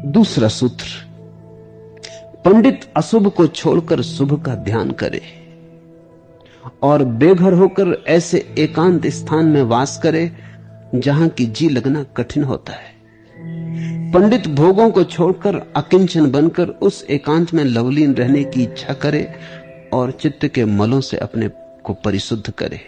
दूसरा सूत्र, पंडित अशुभ को छोड़कर शुभ का ध्यान करे और बेघर होकर ऐसे एकांत स्थान में वास करे जहां की जी लगना कठिन होता है। पंडित भोगों को छोड़कर अकिंचन बनकर उस एकांत में लवलीन रहने की इच्छा करे और चित्त के मलों से अपने को परिशुद्ध करे।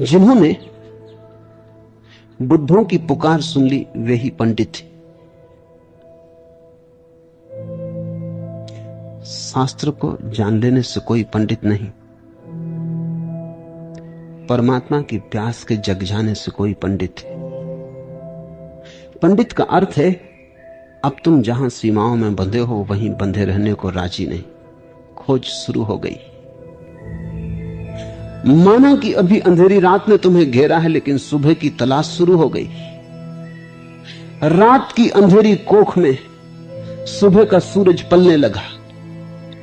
जिन्होंने बुद्धों की पुकार सुन ली वे ही पंडित थे। शास्त्र को जान लेने से कोई पंडित नहीं, परमात्मा की प्यास के जग जाने से कोई पंडित है। पंडित का अर्थ है अब तुम जहां सीमाओं में बंधे हो वहीं बंधे रहने को राजी नहीं। खोज शुरू हो गई। माना कि अभी अंधेरी रात ने तुम्हें घेरा है, लेकिन सुबह की तलाश शुरू हो गई। रात की अंधेरी कोख में सुबह का सूरज पलने लगा,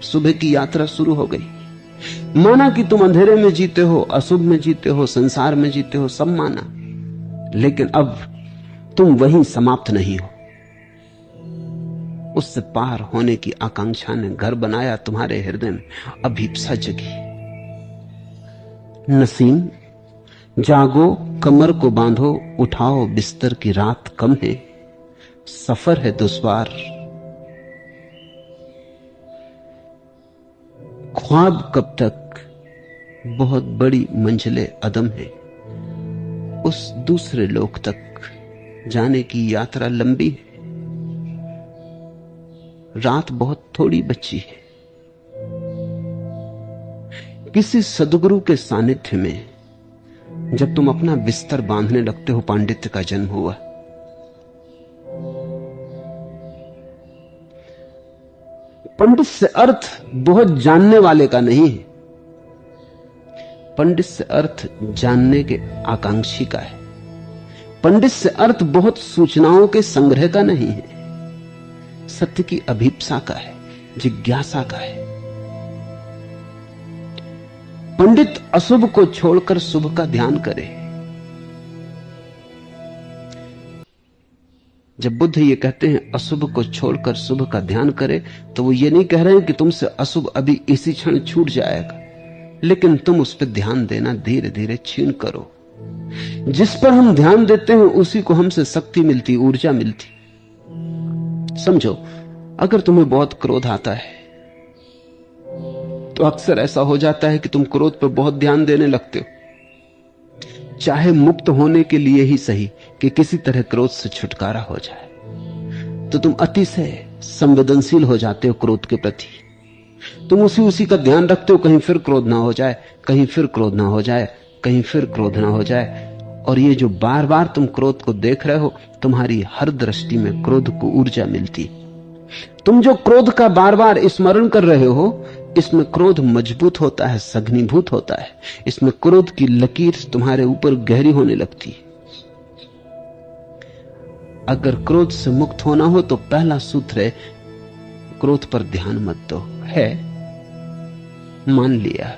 सुबह की यात्रा शुरू हो गई। माना कि तुम अंधेरे में जीते हो, अशुभ में जीते हो, संसार में जीते हो, सब माना, लेकिन अब तुम वहीं समाप्त नहीं हो। उससे पार होने की आकांक्षा ने घर बनाया तुम्हारे हृदय में, अभीप्सा जगी। नसीम जागो, कमर को बांधो, उठाओ बिस्तर की रात कम है, सफर है दुश्वार। ख्वाब कब तक, बहुत बड़ी मंजिलें अदम है, उस दूसरे लोक तक जाने की यात्रा लंबी है। रात बहुत थोड़ी बची है। किसी सद्गुरु के सानिध्य में जब तुम अपना बिस्तर बांधने लगते हो, पांडित्य का जन्म हुआ। पंडित से अर्थ बहुत जानने वाले का नहीं है, पंडित से अर्थ जानने के आकांक्षी का है। पंडित से अर्थ बहुत सूचनाओं के संग्रह का नहीं है, सत्य की अभीप्सा का है, जिज्ञासा का है। पंडित अशुभ को छोड़कर शुभ का ध्यान करे। जब बुद्ध ये कहते हैं अशुभ को छोड़कर शुभ का ध्यान करे, तो वो ये नहीं कह रहे हैं कि तुमसे अशुभ अभी इसी क्षण छूट जाएगा, लेकिन तुम उस पर ध्यान देना धीरे धीरे क्षीण करो। जिस पर हम ध्यान देते हैं उसी को हमसे शक्ति मिलती, ऊर्जा मिलती। समझो, अगर तुम्हें बहुत क्रोध आता है तो अक्सर ऐसा हो जाता है कि तुम क्रोध पर बहुत ध्यान देने लगते हो, चाहे मुक्त होने के लिए ही सही कि किसी तरह क्रोध से छुटकारा हो जाए। तो तुम अतिशय संवेदनशील हो जाते हो क्रोध के प्रति। तुम उसी का ध्यान रखते हो, कहीं फिर क्रोध ना हो जाए, कहीं फिर क्रोध ना हो जाए, कहीं फिर क्रोध ना हो जाए। और ये जो बार बार तुम क्रोध को देख रहे हो, तुम्हारी हर दृष्टि में क्रोध को ऊर्जा मिलती। तुम जो क्रोध का बार बार स्मरण कर रहे हो, इसमें क्रोध मजबूत होता है, सघनीभूत होता है। इसमें क्रोध की लकीर तुम्हारे ऊपर गहरी होने लगती है। अगर क्रोध से मुक्त होना हो तो पहला सूत्र है, क्रोध पर ध्यान मत दो। है, मान लिया,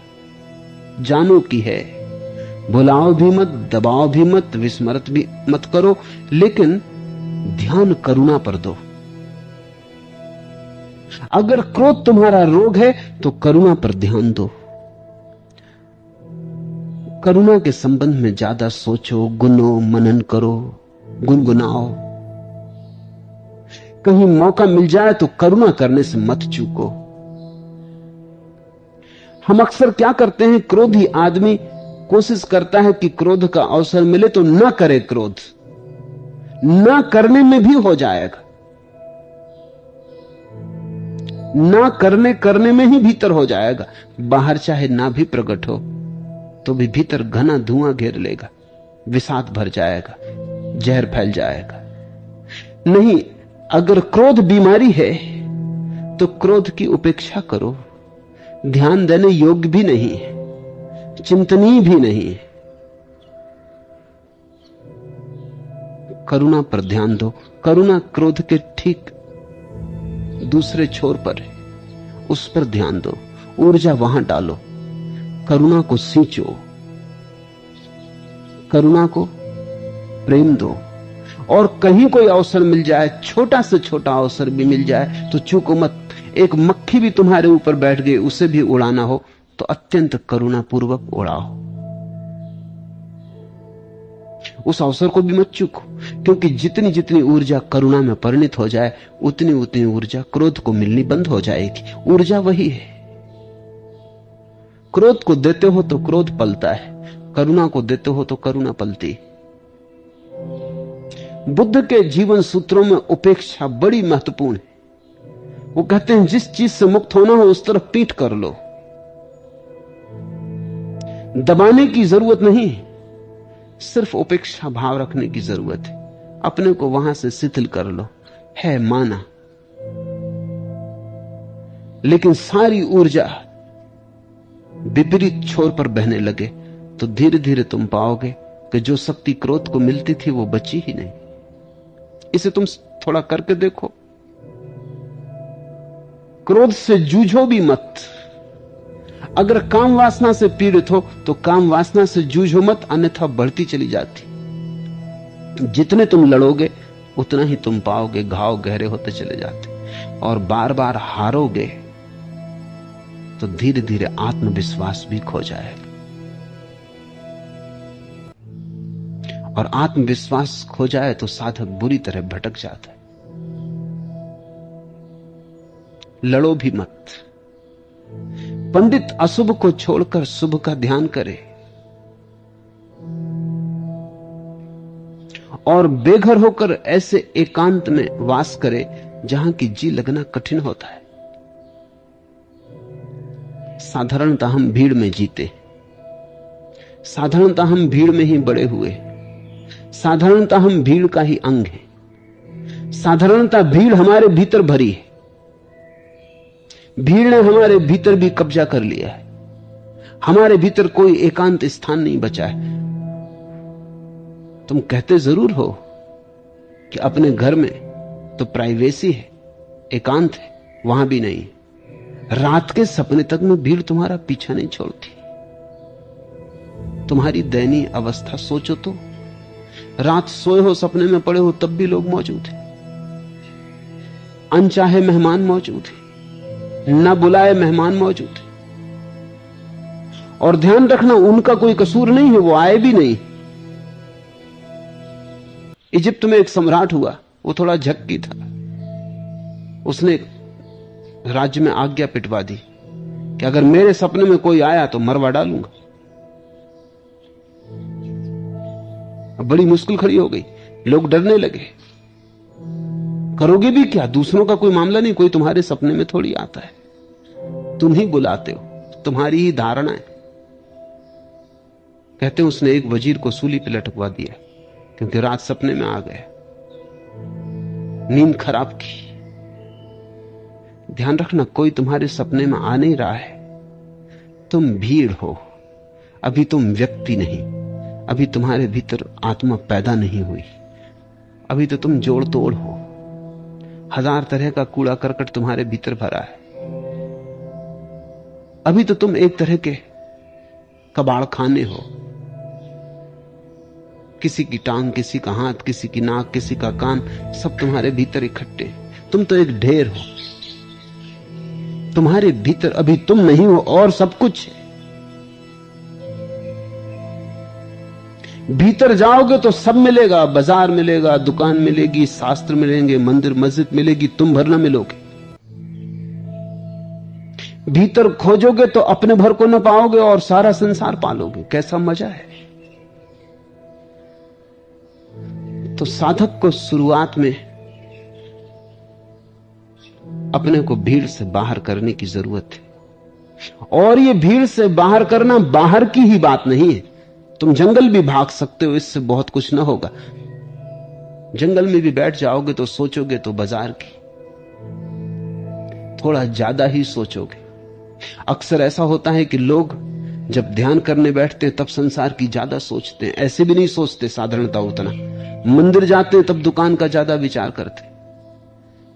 जानो कि है, भुलाओ भी मत, दबाओ भी मत, विस्मृत भी मत करो, लेकिन ध्यान करुणा पर दो। अगर क्रोध तुम्हारा रोग है तो करुणा पर ध्यान दो। करुणा के संबंध में ज्यादा सोचो, गुनो, मनन करो, गुनगुनाओ। कहीं मौका मिल जाए तो करुणा करने से मत चूको। हम अक्सर क्या करते हैं, क्रोधी आदमी कोशिश करता है कि क्रोध का अवसर मिले तो ना करे क्रोध, ना करने में भी हो जाएगा, ना करने में ही भीतर हो जाएगा। बाहर चाहे ना भी प्रकट हो तो भी भीतर घना धुआं घेर लेगा, विषाद भर जाएगा, जहर फैल जाएगा। नहीं, अगर क्रोध बीमारी है तो क्रोध की उपेक्षा करो, ध्यान देने योग्य भी नहीं है, चिंतनीय भी नहीं है। करुणा पर ध्यान दो। करुणा क्रोध के ठीक दूसरे छोर पर है, उस पर ध्यान दो, ऊर्जा वहां डालो, करुणा को सींचो। करुणा को प्रेम दो। और कहीं कोई अवसर मिल जाए, छोटा से छोटा अवसर भी मिल जाए तो चूको मत। एक मक्खी भी तुम्हारे ऊपर बैठ गई, उसे भी उड़ाना हो तो अत्यंत करुणा पूर्वक उड़ाओ, उस अवसर को भी मत चूको। क्योंकि जितनी जितनी ऊर्जा करुणा में परिणित हो जाए, उतनी उतनी ऊर्जा क्रोध को मिलनी बंद हो जाएगी। ऊर्जा वही है। क्रोध को देते हो तो क्रोध पलता है, करुणा को देते हो तो करुणा पलती। बुद्ध के जीवन सूत्रों में उपेक्षा बड़ी महत्वपूर्ण है। वो कहते हैं जिस चीज से मुक्त होना हो उस तरफ पीठ कर लो। दबाने की जरूरत नहीं, सिर्फ उपेक्षा भाव रखने की जरूरत है। अपने को वहां से शिथिल कर लो, है माना, लेकिन सारी ऊर्जा विपरीत छोर पर बहने लगे तो धीरे धीरे तुम पाओगे कि जो शक्ति क्रोध को मिलती थी वो बची ही नहीं। इसे तुम थोड़ा करके देखो। क्रोध से जूझो भी मत। अगर काम वासना से पीड़ित हो तो काम वासना से जूझो मत, अन्यथा बढ़ती चली जाती। जितने तुम लड़ोगे उतना ही तुम पाओगे घाव गहरे होते चले जाते। और बार बार हारोगे तो धीरे धीरे आत्मविश्वास भी खो जाएगा। और आत्मविश्वास खो जाए तो साधक बुरी तरह भटक जाता है। लड़ो भी मत। पंडित अशुभ को छोड़कर शुभ का ध्यान करे और बेघर होकर ऐसे एकांत में वास करे जहां की जी लगना कठिन होता है। साधारणतः हम भीड़ में जीते, साधारणतः हम भीड़ में ही बड़े हुए, साधारणतः हम भीड़ का ही अंग हैं। साधारणतः भीड़ हमारे भीतर भरी है। भीड़ ने हमारे भीतर भी कब्जा कर लिया है। हमारे भीतर कोई एकांत स्थान नहीं बचा है। तुम कहते जरूर हो कि अपने घर में तो प्राइवेसी है, एकांत है, वहां भी नहीं। रात के सपने तक में भीड़ तुम्हारा पीछा नहीं छोड़ती। तुम्हारी दयनीय अवस्था सोचो तो। रात सोए हो, सपने में पड़े हो, तब भी लोग मौजूद हैं। अनचाहे मेहमान मौजूद हैं, न बुलाए मेहमान मौजूद हैं। और ध्यान रखना, उनका कोई कसूर नहीं है, वो आए भी नहीं। इजिप्त में एक सम्राट हुआ, वो थोड़ा झक्की था। उसने राज्य में आज्ञा पिटवा दी कि अगर मेरे सपने में कोई आया तो मरवा डालूंगा। अब बड़ी मुश्किल खड़ी हो गई, लोग डरने लगे। करोगे भी क्या? दूसरों का कोई मामला नहीं, कोई तुम्हारे सपने में थोड़ी आता है, तुम ही बुलाते हो, तुम्हारी ही धारणा है। कहते हैं उसने एक वजीर को सूली पे लटकवा दिया क्योंकि रात सपने में आ गया, नींद खराब की। ध्यान रखना, कोई तुम्हारे सपने में आ नहीं रहा है। तुम भीड़ हो, अभी तुम व्यक्ति नहीं। अभी तुम्हारे भीतर आत्मा पैदा नहीं हुई। अभी तो तुम जोड़ तोड़ हो। हजार तरह का कूड़ा करकट तुम्हारे भीतर भरा है। अभी तो तुम एक तरह के कबाड़ खाने हो। किसी की टांग, किसी का हाथ, किसी की नाक, किसी का कान, सब तुम्हारे भीतर इकट्ठे। तुम तो एक ढेर हो। तुम्हारे भीतर अभी तुम नहीं हो और सब कुछ है। भीतर जाओगे तो सब मिलेगा, बाजार मिलेगा, दुकान मिलेगी, शास्त्र मिलेंगे, मंदिर मस्जिद मिलेगी, तुम भर ना मिलोगे। भीतर खोजोगे तो अपने भर को न पाओगे और सारा संसार पालोगे। कैसा मजा है। तो साधक को शुरुआत में अपने को भीड़ से बाहर करने की जरूरत है। और ये भीड़ से बाहर करना बाहर की ही बात नहीं है। तुम जंगल भी भाग सकते हो, इससे बहुत कुछ ना होगा। जंगल में भी बैठ जाओगे तो सोचोगे तो बाजार की, थोड़ा ज्यादा ही सोचोगे। अक्सर ऐसा होता है कि लोग जब ध्यान करने बैठते हैं तब संसार की ज्यादा सोचते हैं। ऐसे भी नहीं सोचते साधारणता उतना। मंदिर जाते हैं तब दुकान का ज्यादा विचार करते।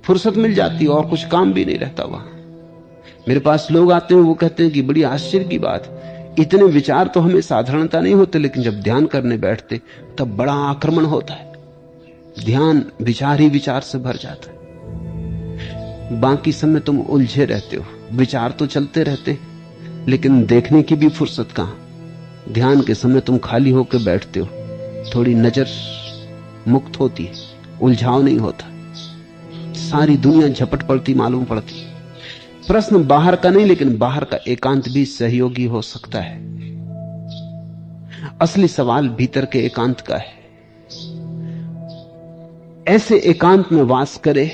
फुर्सत मिल जाती और कुछ काम भी नहीं रहता वहां। मेरे पास लोग आते हैं, वो कहते हैं कि बड़ी आश्चर्य की बात, इतने विचार तो हमें साधारणता नहीं होते, लेकिन जब ध्यान करने बैठते तब बड़ा आक्रमण होता है। ध्यान विचार ही विचार से भर जाता है। बाकी समय तुम उलझे रहते हो, विचार तो चलते रहते हैं, लेकिन देखने की भी फुर्सत कहां। ध्यान के समय तुम खाली होकर बैठते हो, थोड़ी नजर मुक्त होती है, उलझाव नहीं होता, सारी दुनिया झपट पड़ती मालूम पड़ती। प्रश्न बाहर का नहीं, लेकिन बाहर का एकांत भी सहयोगी हो सकता है। असली सवाल भीतर के एकांत का है। ऐसे एकांत में वास करे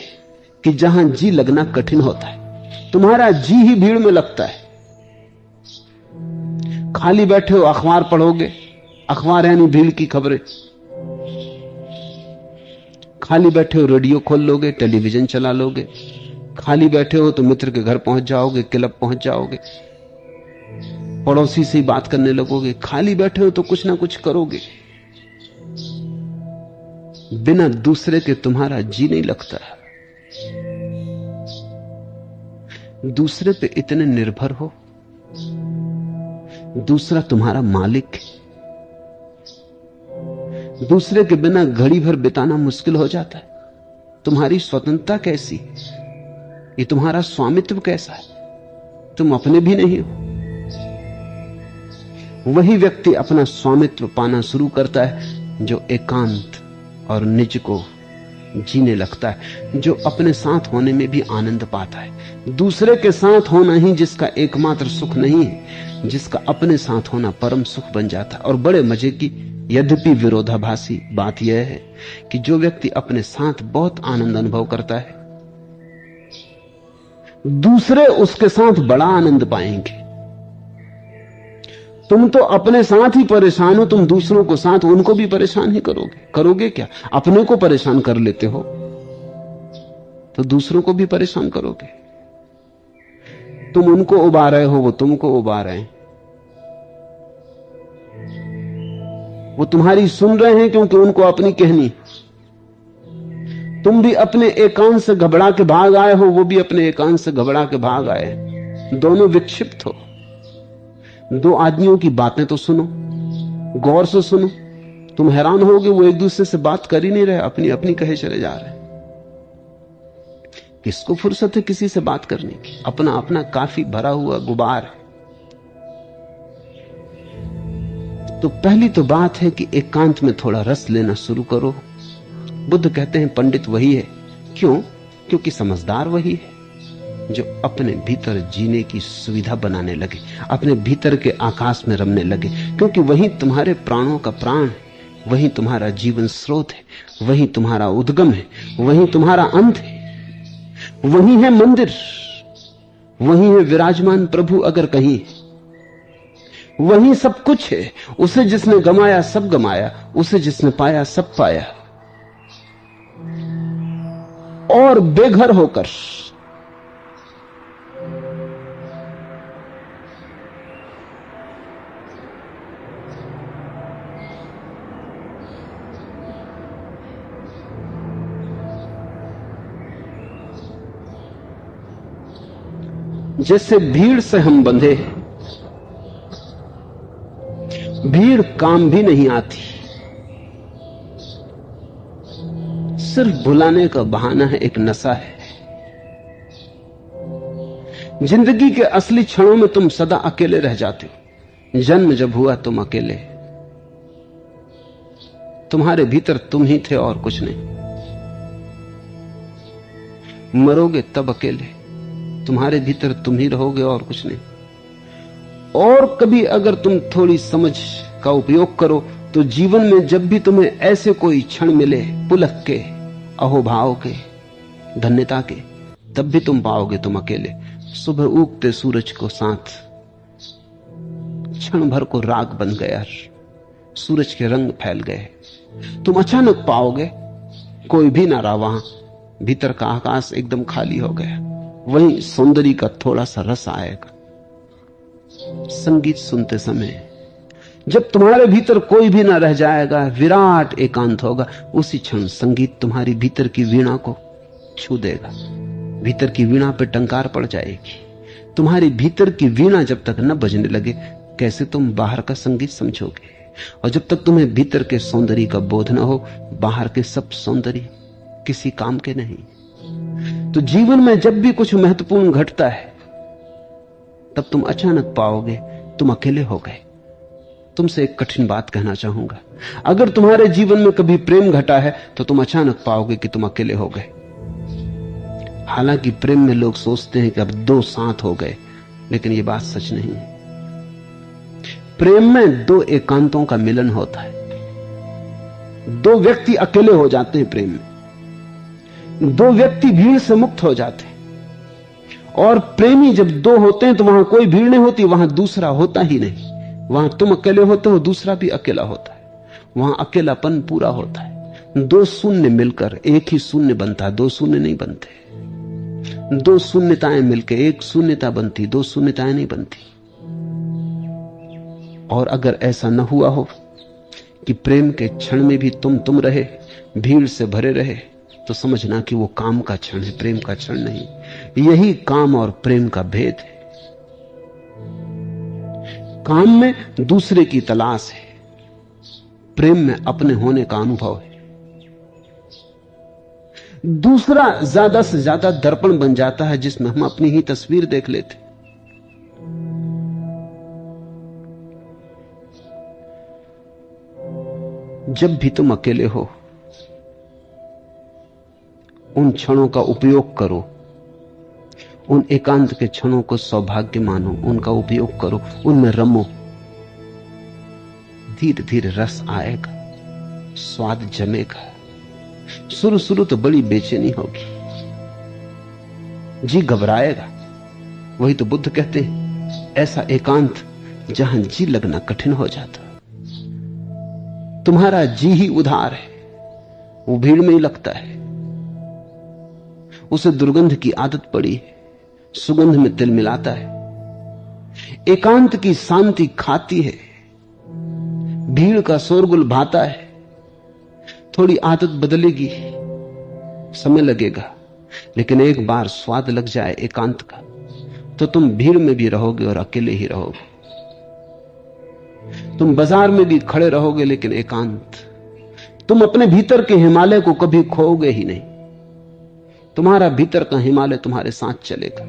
कि जहां जी लगना कठिन होता है। तुम्हारा जी ही भीड़ में लगता है। खाली बैठे हो, अखबार पढ़ोगे, अखबार यानी भीड़ की खबरें। खाली बैठे हो, रेडियो खोल लोगे, टेलीविजन चला लोगे। खाली बैठे हो तो मित्र के घर पहुंच जाओगे, क्लब पहुंच जाओगे, पड़ोसी से बात करने लगोगे। खाली बैठे हो तो कुछ ना कुछ करोगे। बिना दूसरे के तुम्हारा जी नहीं लगता। दूसरे पे इतने निर्भर हो, दूसरा तुम्हारा मालिक है। दूसरे के बिना घड़ी भर बिताना मुश्किल हो जाता है। तुम्हारी स्वतंत्रता कैसी, ये तुम्हारा स्वामित्व कैसा है, तुम अपने भी नहीं हो। वही व्यक्ति अपना स्वामित्व पाना शुरू करता है जो एकांत और निज को जीने लगता है, जो अपने साथ होने में भी आनंद पाता है। दूसरे के साथ होना ही जिसका एकमात्र सुख नहीं है, जिसका अपने साथ होना परम सुख बन जाता है। और बड़े मजे की, यद्यपि विरोधाभासी बात यह है कि जो व्यक्ति अपने साथ बहुत आनंद अनुभव करता है, दूसरे उसके साथ बड़ा आनंद पाएंगे। तुम तो अपने साथ ही परेशान हो, तुम दूसरों को साथ उनको भी परेशान ही करोगे। करोगे क्या? अपने को परेशान कर लेते हो तो दूसरों को भी परेशान करोगे। तुम उनको उबा रहे हो, वो तुमको उबा रहे हैं। वो तुम्हारी सुन रहे हैं क्योंकि उनको अपनी कहनी। तुम भी अपने एकांत से घबरा के भाग आए हो, वो भी अपने एकांत से घबरा के भाग आए। दोनों विक्षिप्त हो। दो आदमियों की बातें तो सुनो, गौर से सुनो। तुम हैरान होगे, वो एक दूसरे से बात कर ही नहीं रहे, अपनी अपनी कहे चले जा रहे। किसको फुर्सत है किसी से बात करने की? अपना अपना काफी भरा हुआ गुबार है। तो पहली तो बात है कि एकांत में थोड़ा रस लेना शुरू करो। बुद्ध कहते हैं पंडित वही है। क्यों? क्योंकि समझदार वही है जो अपने भीतर जीने की सुविधा बनाने लगे, अपने भीतर के आकाश में रमने लगे। क्योंकि वही तुम्हारे प्राणों का प्राण है, वही तुम्हारा जीवन स्रोत है, वही तुम्हारा उद्गम है, वही तुम्हारा अंत है, वही है मंदिर, वही है विराजमान प्रभु। अगर कहीं वही सब कुछ है। उसे जिसने गमाया सब गमाया, उसे जिसने पाया सब पाया। और बेघर होकर जैसे भीड़ से हम बंधे, भीड़ काम भी नहीं आती, सिर्फ भुलाने का बहाना है, एक नशा है। जिंदगी के असली क्षणों में तुम सदा अकेले रह जाते हो। जन्म जब हुआ तुम अकेले, तुम्हारे भीतर तुम ही थे और कुछ नहीं। मरोगे तब अकेले, तुम्हारे भीतर तुम ही रहोगे और कुछ नहीं। और कभी अगर तुम थोड़ी समझ का उपयोग करो तो जीवन में जब भी तुम्हें ऐसे कोई क्षण मिले, पुलक के, अहोभाव के, धन्यता के, तब भी तुम पाओगे तुम अकेले। सुबह उगते सूरज को साथ, क्षण भर को राग बन गया, सूरज के रंग फैल गए। तुम अचानक पाओगे कोई भी ना रहा वहां, भीतर का आकाश एकदम खाली हो गया। वहीं सौंदर्य का थोड़ा सा रस आएगा। संगीत सुनते समय जब तुम्हारे भीतर कोई भी ना रह जाएगा, विराट एकांत होगा, उसी क्षण संगीत तुम्हारी भीतर की वीणा को छू देगा। भीतर की वीणा पे टंकार पड़ जाएगी। तुम्हारी भीतर की वीणा जब तक न बजने लगे कैसे तुम बाहर का संगीत समझोगे? और जब तक तुम्हें भीतर के सौंदर्य का बोध न हो, बाहर के सब सौंदर्य किसी काम के नहीं। तो जीवन में जब भी कुछ महत्वपूर्ण घटता है, तब तुम अचानक पाओगे तुम अकेले हो गए। तुमसे एक कठिन बात कहना चाहूंगा, अगर तुम्हारे जीवन में कभी प्रेम घटा है तो तुम अचानक पाओगे कि तुम अकेले हो गए। हालांकि प्रेम में लोग सोचते हैं कि अब दो साथ हो गए, लेकिन यह बात सच नहीं है। प्रेम में दो एकांतों का मिलन होता है। दो व्यक्ति अकेले हो जाते हैं प्रेम में, दो व्यक्ति भीड़ से मुक्त हो जाते हैं। और प्रेमी जब दो होते हैं तो वहां कोई भीड़ नहीं होती, वहां दूसरा होता ही नहीं। वहां तुम अकेले होते हो, दूसरा भी अकेला होता है। वहां अकेलापन पूरा होता है। दो शून्य मिलकर एक ही शून्य बनता है, दो शून्य नहीं बनते। दो शून्यताएं मिलकर एक शून्यता बनती, दो शून्यताएं नहीं बनती। और अगर ऐसा न हुआ हो कि प्रेम के क्षण में भी तुम रहे, भीड़ से भरे रहे, तो समझना कि वो काम का क्षण है, प्रेम का क्षण नहीं। यही काम और प्रेम का भेद है। काम में दूसरे की तलाश है, प्रेम में अपने होने का अनुभव है। दूसरा ज्यादा से ज्यादा दर्पण बन जाता है जिसमें हम अपनी ही तस्वीर देख लेते। जब भी तुम अकेले हो, उन क्षणों का उपयोग करो, उन एकांत के क्षणों को सौभाग्य मानो, उनका उपयोग करो, उनमें रमो। धीरे धीरे रस आएगा, स्वाद जमेगा। शुरू शुरू तो बड़ी बेचैनी होगी, जी घबराएगा। वही तो बुद्ध कहते हैं, ऐसा एकांत जहां जी लगना कठिन हो जाता। तुम्हारा जी ही उधार है, वो भीड़ में ही लगता है। उसे दुर्गंध की आदत पड़ी है, सुगंध में तिल मिलाता है। एकांत की शांति खाती है, भीड़ का शोरगुल भाता है। थोड़ी आदत बदलेगी, समय लगेगा, लेकिन एक बार स्वाद लग जाए एकांत का, तो तुम भीड़ में भी रहोगे और अकेले ही रहोगे। तुम बाजार में भी खड़े रहोगे, लेकिन एकांत। तुम अपने भीतर के हिमालय को कभी खोओगे ही नहीं। तुम्हारा भीतर का हिमालय तुम्हारे साथ चलेगा।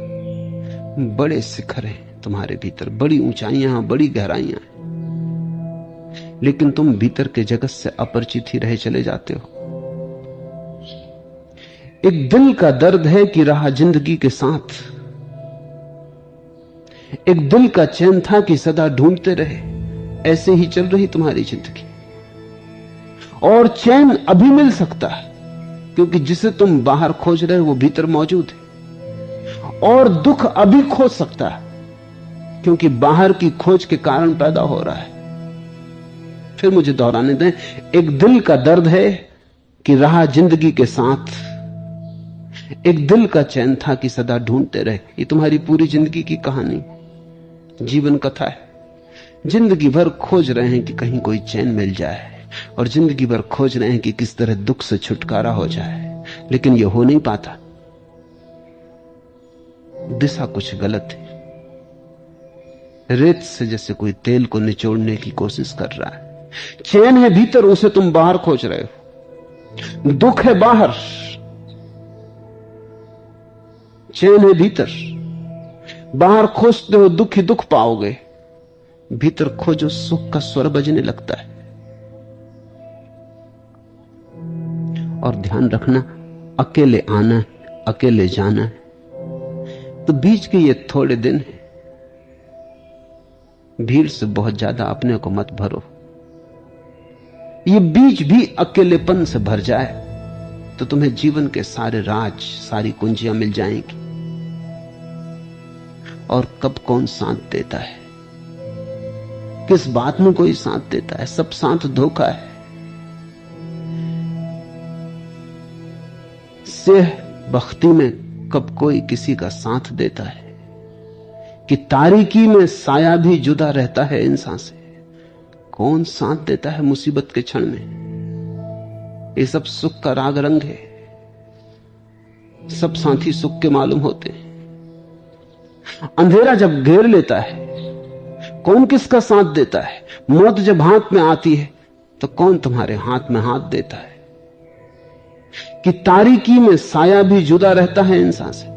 बड़े शिखर हैं तुम्हारे भीतर, बड़ी ऊंचाइयां, बड़ी गहराइयां हैं, लेकिन तुम भीतर के जगत से अपरिचित ही रहे चले जाते हो। एक दिल का दर्द है कि रहा जिंदगी के साथ। एक दिल का चैन था कि सदा ढूंढते रहे। ऐसे ही चल रही तुम्हारी जिंदगी। और चैन अभी मिल सकता है, क्योंकि जिसे तुम बाहर खोज रहे हो वो भीतर मौजूद है। और दुख अभी खोज सकता है, क्योंकि बाहर की खोज के कारण पैदा हो रहा है। फिर मुझे दोहराने दें, एक दिल का दर्द है कि रहा जिंदगी के साथ। एक दिल का चैन था कि सदा ढूंढते रहे। ये तुम्हारी पूरी जिंदगी की कहानी, जीवन कथा है। जिंदगी भर खोज रहे हैं कि कहीं कोई चैन मिल जाए, और जिंदगी भर खोज रहे हैं कि किस तरह दुख से छुटकारा हो जाए, लेकिन यह हो नहीं पाता। दिशा कुछ गलत है। रेत से जैसे कोई तेल को निचोड़ने की कोशिश कर रहा है। चैन है भीतर, उसे तुम बाहर खोज रहे हो। दुख है बाहर, चैन है भीतर। बाहर खोजते हो दुख ही दुख पाओगे, भीतर खोजो सुख का स्वर बजने लगता है। और ध्यान रखना, अकेले आना है, अकेले जाना है। तो बीच के ये थोड़े दिन हैं, भीड़ से बहुत ज्यादा अपने को मत भरो। ये बीच भी अकेलेपन से भर जाए तो तुम्हें जीवन के सारे राज, सारी कुंजियां मिल जाएंगी। और कब कौन साथ देता है, किस बात में कोई साथ देता है, सब साथ धोखा है। सेह बख्ती में कब कोई किसी का साथ देता है, कि तारीकी में साया भी जुदा रहता है इंसान से। कौन साथ देता है मुसीबत के क्षण में? ये सब सुख का राग रंग है। सब साथी सुख के मालूम होते हैं। अंधेरा जब घेर लेता है, कौन किसका साथ देता है? मौत जब हाथ में आती है तो कौन तुम्हारे हाथ में हाथ देता है? कि तारीकी में साया भी जुदा रहता है इंसान से,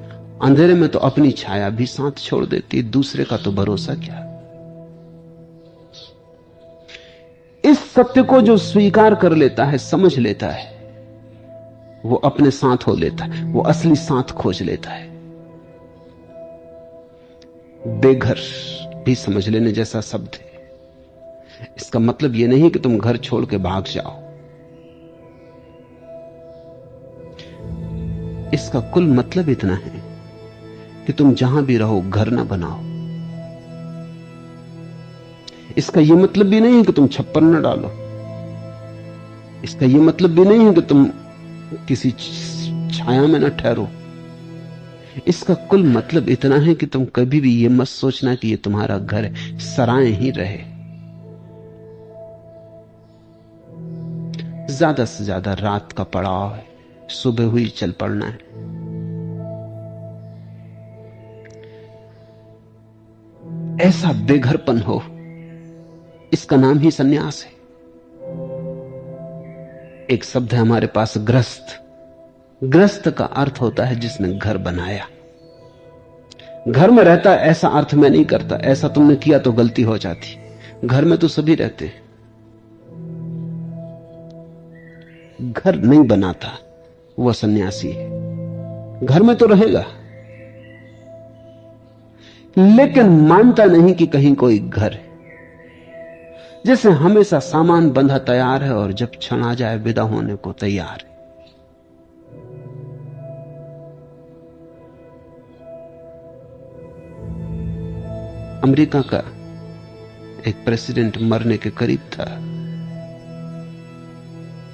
अंधेरे में तो अपनी छाया भी साथ छोड़ देती है। दूसरे का तो भरोसा क्या? इस सत्य को जो स्वीकार कर लेता है, समझ लेता है, वो अपने साथ हो लेता है, वो असली साथ खोज लेता है। बेघर भी समझ लेने जैसा शब्द है। इसका मतलब यह नहीं कि तुम घर छोड़ के भाग जाओ। इसका कुल मतलब इतना है कि तुम जहां भी रहो घर ना बनाओ। इसका यह मतलब भी नहीं है कि तुम छप्पर न डालो। इसका यह मतलब भी नहीं है कि तुम किसी छाया में न ठहरो। इसका कुल मतलब इतना है कि तुम कभी भी यह मत सोचना कि यह तुम्हारा घर है, सराय ही रहे। ज्यादा से ज्यादा रात का पड़ाव है, सुबह हुई चल पड़ना है। ऐसा बेघरपन हो, इसका नाम ही सन्यास है। एक शब्द है हमारे पास, ग्रस्त। ग्रस्त का अर्थ होता है जिसने घर बनाया। घर में रहता ऐसा अर्थ मैं नहीं करता, ऐसा तुमने किया तो गलती हो जाती। घर में तो सभी रहते हैं। घर नहीं बनाता वह सन्यासी है। घर में तो रहेगा लेकिन मानता नहीं कि कहीं कोई घर है। जैसे हमेशा सामान बंधा तैयार है और जब क्षण आ जाए विदा होने को तैयार है। अमेरिका का एक प्रेसिडेंट मरने के करीब था,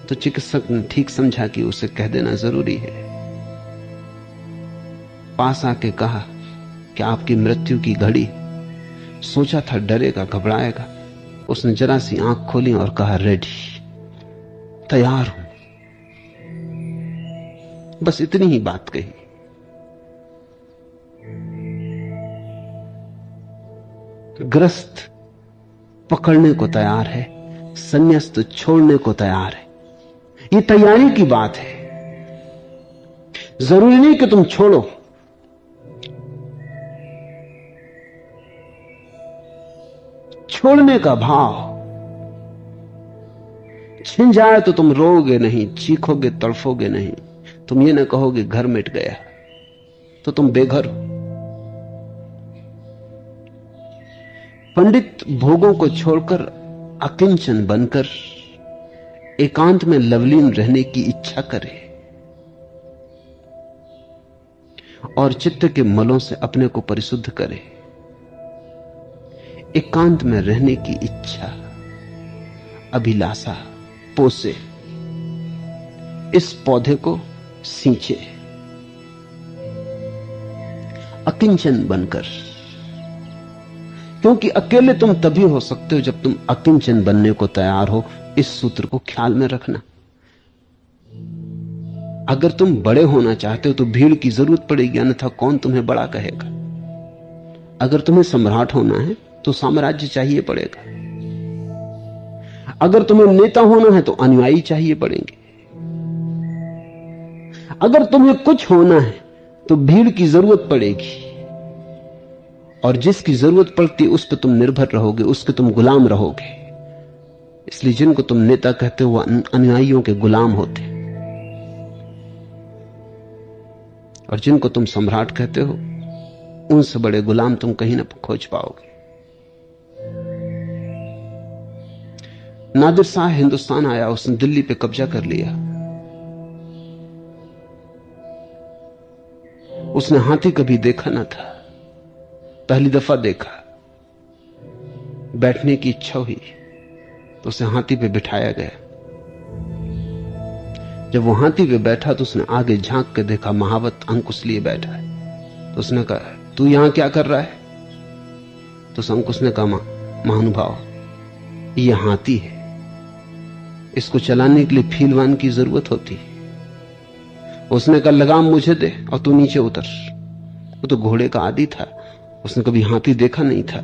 तो चिकित्सक ने ठीक समझा कि उसे कह देना जरूरी है। पास आके कहा कि आपकी मृत्यु की घड़ी। सोचा था डरेगा, घबराएगा। उसने जरा सी आंख खोली और कहा, रेडी, तैयार हूं। बस इतनी ही बात कही। ग्रस्त पकड़ने को तैयार है, संन्यास्त छोड़ने को तैयार है। यह तैयारी की बात है। जरूरी नहीं कि तुम छोड़ो। छोड़ने का भाव छिन जाए तो तुम रोओगे नहीं, चीखोगे, तड़फोगे नहीं। तुम ये ना कहोगे घर मिट गया, तो तुम बेघर हो। पंडित भोगों को छोड़कर अकिंचन बनकर एकांत में लवलीन रहने की इच्छा करे और चित्त के मलों से अपने को परिशुद्ध करे। एकांत में रहने की इच्छा, अभिलाषा पोसे, इस पौधे को सींचे अकिंचन बनकर। क्योंकि अकेले तुम तभी हो सकते हो जब तुम अकिंचन बनने को तैयार हो। इस सूत्र को ख्याल में रखना। अगर तुम बड़े होना चाहते हो तो भीड़ की जरूरत पड़ेगी, अन्यथा कौन तुम्हें बड़ा कहेगा। अगर तुम्हें सम्राट होना है तो साम्राज्य चाहिए पड़ेगा। अगर तुम्हें नेता होना है तो अनुयायी चाहिए पड़ेंगे। अगर तुम्हें कुछ होना है तो भीड़ की जरूरत पड़ेगी, और जिसकी जरूरत पड़ती उस पर तुम निर्भर रहोगे, उसके तुम गुलाम रहोगे। इसलिए जिनको तुम नेता कहते हो वह अनुयायियों के गुलाम होते, और जिनको तुम सम्राट कहते हो उनसे बड़े गुलाम तुम कहीं ना खोज पाओगे। नादिर शाह हिंदुस्तान आया, उसने दिल्ली पे कब्जा कर लिया। उसने हाथी कभी देखा ना था, पहली दफा देखा। बैठने की इच्छा हुई तो उसे हाथी पे बिठाया गया। जब वो हाथी पे बैठा तो उसने आगे झांक के देखा, महावत अंकुश लिए बैठा है। तो उसने कहा, तू यहां क्या कर रहा है? तो अंकुश ने कहा, महानुभाव, ये हाथी है, इसको चलाने के लिए फीलवान की जरूरत होती है। उसने कहा, लगाम मुझे दे और तू नीचे उतर। वो तो घोड़े का आदी था, उसने कभी हाथी देखा नहीं था।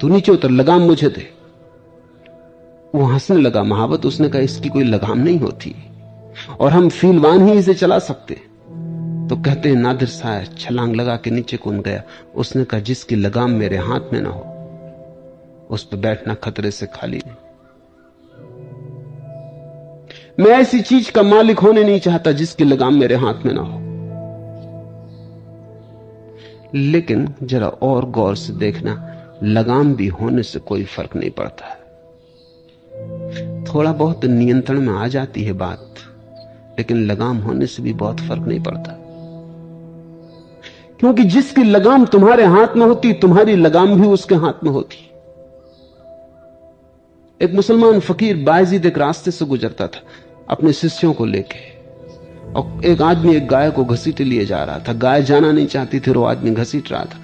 तू नीचे उतर, लगाम मुझे दे। वो हंसने लगा महावत। उसने कहा इसकी कोई लगाम नहीं होती और हम फीलवान ही इसे चला सकते। तो कहते हैं नादिर साहब छलांग लगा के नीचे कूद गया। उसने कहा जिसकी लगाम मेरे हाथ में ना हो उस पर बैठना खतरे से खाली नहीं। मैं ऐसी चीज का मालिक होने नहीं चाहता जिसकी लगाम मेरे हाथ में ना हो। लेकिन जरा और गौर से देखना, लगाम भी होने से कोई फर्क नहीं पड़ता। थोड़ा बहुत नियंत्रण में आ जाती है बात, लेकिन लगाम होने से भी बहुत फर्क नहीं पड़ता। क्योंकि जिसकी लगाम तुम्हारे हाथ में होती, तुम्हारी लगाम भी उसके हाथ में होती। एक मुसलमान फकीर बायजीद एक रास्ते से गुजरता था अपने शिष्यों को लेके, और एक आदमी एक गाय को घसीटे लिए जा रहा था। गाय जाना नहीं चाहती थी, वो आदमी घसीट रहा था।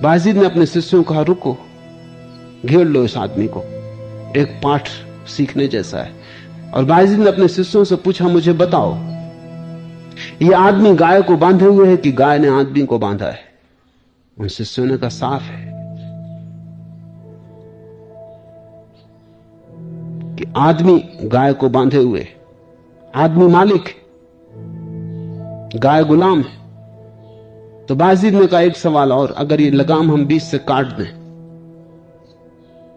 बायजीद ने अपने शिष्यों को कहा रुको, घेर लो इस आदमी को, एक पाठ सीखने जैसा है। और बायजीद ने अपने शिष्यों से पूछा मुझे बताओ ये आदमी गाय को बांधे हुए है कि गाय ने आदमी को बांधा है? उन शिष्यों ने कहा साफ है कि आदमी गाय को बांधे हुए, आदमी मालिक है, गाय गुलाम है। तो बायजीद ने कहा एक सवाल और, अगर ये लगाम हम बीच से काट दें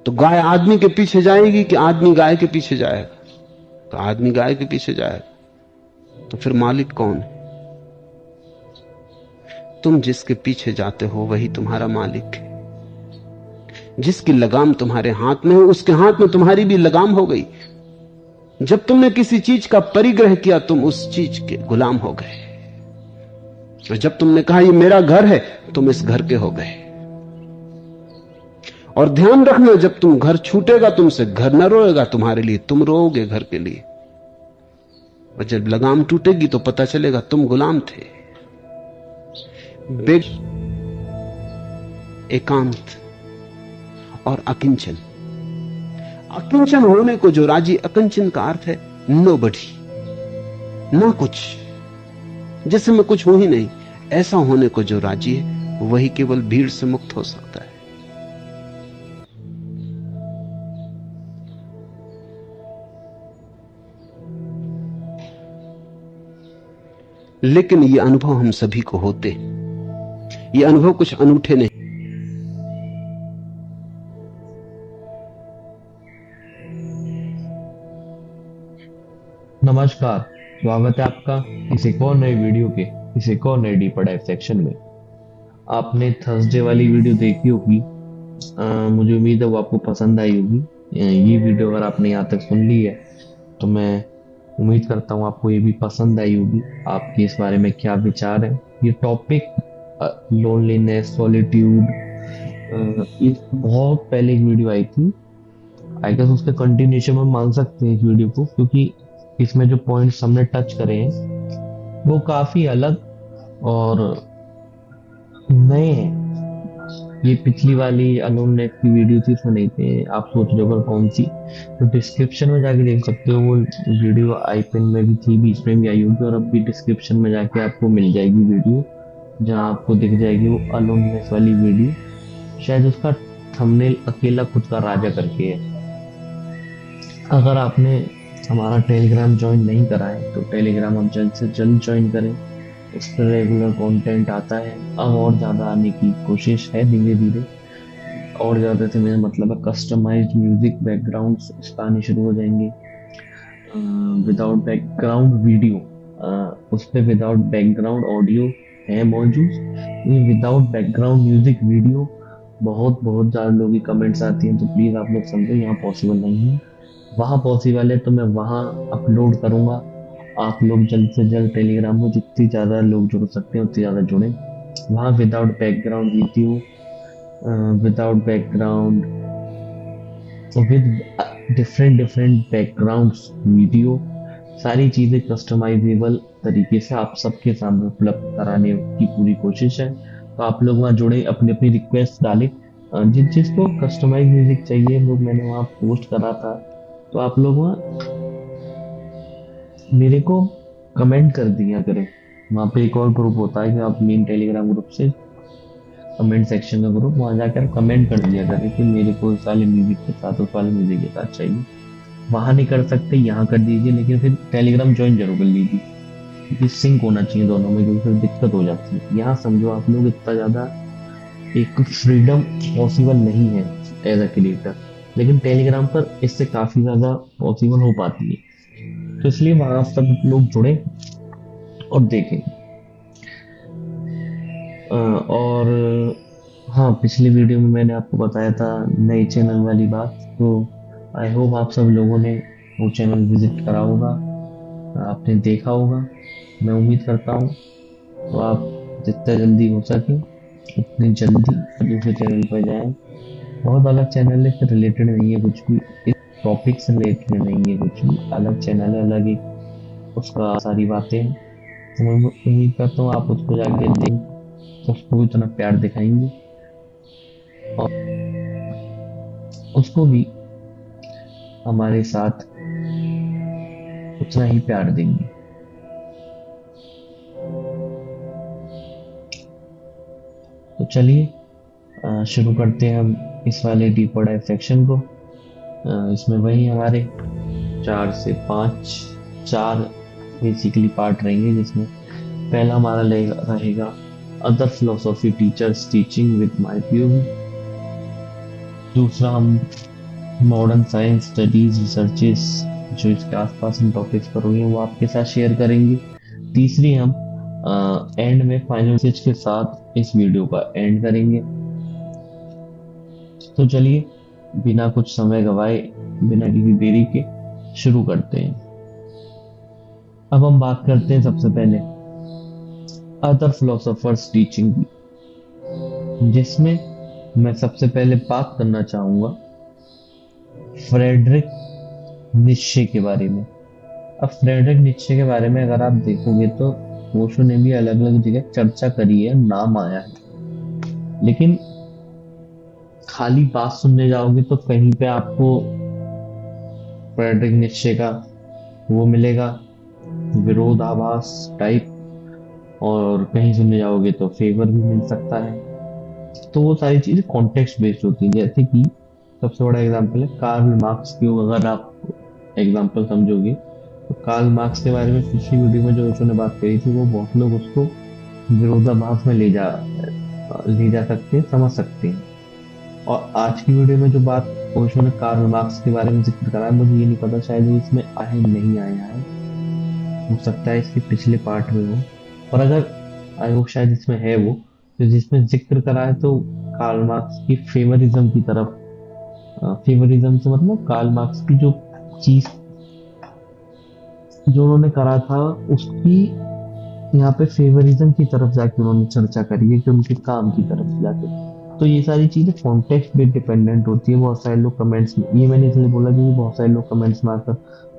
तो गाय आदमी के पीछे जाएगी कि आदमी गाय के पीछे जाएगा? तो आदमी गाय के पीछे जाएगा। तो फिर मालिक कौन है? तुम जिसके पीछे जाते हो वही तुम्हारा मालिक है। जिसकी लगाम तुम्हारे हाथ में है उसके हाथ में तुम्हारी भी लगाम हो गई। जब तुमने किसी चीज का परिग्रह किया तुम उस चीज के गुलाम हो गए, और जब तुमने कहा ये मेरा घर है तुम इस घर के हो गए। और ध्यान रखना जब तुम घर छूटेगा तुमसे घर न रोएगा तुम्हारे लिए, तुम रोओगे घर के लिए। और जब लगाम टूटेगी तो पता चलेगा तुम गुलाम थे। एकांत और अकिंचन। अकिंचन होने को जो राजी, अकिंचन का अर्थ है नोबडी, ना कुछ, जैसे मैं कुछ हूं ही नहीं, ऐसा होने को जो राजी है वही केवल भीड़ से मुक्त हो सकता है। लेकिन ये अनुभव हम सभी को होते, ये अनुभव कुछ अनूठे नहीं। नमस्कार, स्वागत है आपका किसी और नए वीडियो के, किसी और नए डीपर डाइव सेक्शन में। आपने थर्सडे वाली वीडियो देखी होगी, मुझे उम्मीद है वो आपको पसंद आई होगी। ये वीडियो अगर आपने यहाँ तक सुन ली है तो मैं उम्मीद करता हूँ आपको ये भी पसंद आई होगी। आपके इस बारे में क्या विचार है? ये टॉपिक लोनलीनेस, सॉलिट्यूड, ये बहुत पहले एक वीडियो आई थी। आई गेस उसके कंटिन्यूशन में मान सकते हैं इस वीडियो को, क्योंकि इसमें जो पॉइंट्स हमने टच करे हैं वो काफी अलग और नए हैं। ये पिछली वाली अलोननेस की वीडियो थी, इसमें नहीं थे। आप सोच रहे हो कौन सी, तो डिस्क्रिप्शन में जाके देख सकते हो। वो वीडियो आईपेन में भी थी, बीच में भी आई होगी, और अब भी डिस्क्रिप्शन में जाके आपको मिल जाएगी वीडियो, जहाँ आपको दिख जाएगी वो अलोननेस वाली वीडियो। शायद उसका थंबनेल अकेला खुद का राजा करके है। अगर आपने हमारा टेलीग्राम ज्वाइन नहीं करा है तो टेलीग्राम आप जल्द से जल्द ज्वाइन करें। उस पर रेगुलर कंटेंट आता है। अब और ज़्यादा आने की कोशिश है धीरे धीरे। और ज़्यादा से मेरा मतलब है कस्टमाइज्ड म्यूजिक बैकग्राउंड्स आने शुरू हो जाएंगे, विदाउट बैकग्राउंड वीडियो। उस पर विदाउट बैकग्राउंड ऑडियो है मौजूद, विदाउट बैकग्राउंड म्यूजिक वीडियो बहुत बहुत ज़्यादा लोगों की कमेंट्स आती हैं। तो प्लीज़ आप लोग समझो, यहाँ पॉसिबल नहीं है। वहाँ पॉसिबल है तो मैं वहाँ अपलोड करूँगा। आप लोग जल्द से जल्द टेलीग्राम में जितनी ज़्यादा लोग जुड़ सकते हैं उतनी ज़्यादा जुड़ें। वहाँ without background video, without background, with different backgrounds video, सारी चीज़ें कस्टमाइजेबल तरीके से आप सबके सामने उपलब्ध कराने की पूरी कोशिश है। तो आप लोग वहाँ जुड़े, अपनी अपनी रिक्वेस्ट डालें। जिस जिसको कस्टमाइज म्यूजिक चाहिए वो मैंने वहाँ पोस्ट करा था, तो आप लोग वहाँ मेरे को कमेंट कर दिया करें। वहाँ पे एक और ग्रुप होता है कि आप मेन टेलीग्राम ग्रुप से कमेंट सेक्शन का ग्रुप, वहां जाकर कमेंट कर दिया करें कि मेरे को इस वाले म्यूजिक के साथ उस वाले म्यूजिक के साथ चाहिए। वहां नहीं कर सकते, यहाँ कर दीजिए, लेकिन फिर टेलीग्राम ज्वाइन जरूर कर लीजिए, क्योंकि सिंक होना चाहिए दोनों में, क्योंकि फिर दिक्कत हो जाती है। यहाँ समझो आप लोग इतना ज्यादा एक फ्रीडम पॉसिबल नहीं है एज अ क्रिएटर, लेकिन टेलीग्राम पर इससे काफी ज्यादा पॉसिबल हो पाती है। तो इसलिए वहां सब लोग जुड़े और देखें। और हाँ, पिछली वीडियो में मैंने आपको बताया था नए चैनल वाली बात, तो आई होप आप सब लोगों ने वो चैनल विजिट करा होगा, आपने देखा होगा। मैं उम्मीद करता हूँ तो आप जितना जल्दी हो सके उतनी जल्दी दूसरे चैनल पर जाएं। बहुत अलग चैनल है, इससे रिलेटेड नहीं है कुछ भी, इस टॉपिक से रिलेटेड नहीं है कुछ भी, अलग चैनल है, अलग एक उसका सारी बातें हैं। तो मैं उम्मीद करता हूँ आप उसको जाके देख, उसको भी उतना प्यार दिखाएंगे और उसको भी हमारे साथ उतना ही प्यार देंगे। तो चलिए शुरू करते हैं हम इस वाले डीपर डाइव सेक्शन को। इसमें वही हमारे 4 बेसिकली पार्ट रहेंगे, जिसमें पहला हमारा रहेगा other philosophy teachers teaching with my POV. दूसरा हम मॉडर्न साइंस स्टडीज रिसर्चेस, जो इसके आसपास हम टॉपिक्स पर हुए हैं वो आपके साथ शेयर करेंगे। तीसरी हम एंड में फाइनल मैसेज के साथ इस वीडियो का एंड करेंगे। तो चलिए बिना कुछ समय गवाए, बिना किसी देरी के शुरू करते हैं। अब हम बात करते हैं सबसे पहले अदर फिलोसोफर्स टीचिंग की, जिसमें मैं सबसे पहले बात करना चाहूंगा फ्रेडरिक नीत्शे के बारे में। अब फ्रेडरिक नीत्शे के बारे में अगर आप देखोगे तो ओशो ने भी अलग अलग जगह चर्चा करी है, नाम आया है, लेकिन खाली बात सुनने जाओगे तो कहीं पे आपको फ्रेडरिक नीत्शे का वो मिलेगा विरोधाभास टाइप, और कहीं सुनने जाओगे तो फेवर भी मिल सकता है। तो वो सारी चीजें कॉन्टेक्स्ट बेस्ड होती है। जैसे कि सबसे बड़ा एग्जांपल है कार्ल मार्क्स की, अगर आप एग्जांपल समझोगे तो कार्ल मार्क्स के बारे में पिछली वीडियो में जो ओशो ने बात करी थी, वो बहुत लोग उसको विरोधाभास में ले जा सकते हैं, समझ सकते हैं। और आज की वीडियो में जो बात ओशो ने कार्ल मार्क्स के बारे में जिक्र करा है, मुझे ये नहीं पता शायद वो इसमें आए नहीं आया है, हो सकता है इसके पिछले पार्ट में हो, और अगर आई होप शायद इसमें है वो, तो जिसमें जिक्र करा है तो कार्ल मार्क्स की फेवरिज्म की तरफ, फेवरिज्म से मतलब कार्ल मार्क्स की जो चीज जो उन्होंने करा था उसकी यहाँ पे फेवरिज्म की तरफ जाके उन्होंने चर्चा करी है, कि उनके काम की तरफ जाके। तो ये सारी चीजें कॉन्टेक्स्ट पे डिपेंडेंट होती है। बहुत सारे लोग कमेंट्स में, ये मैंने इसलिए बोला क्योंकि बहुत सारे लोग कमेंट्स में आकर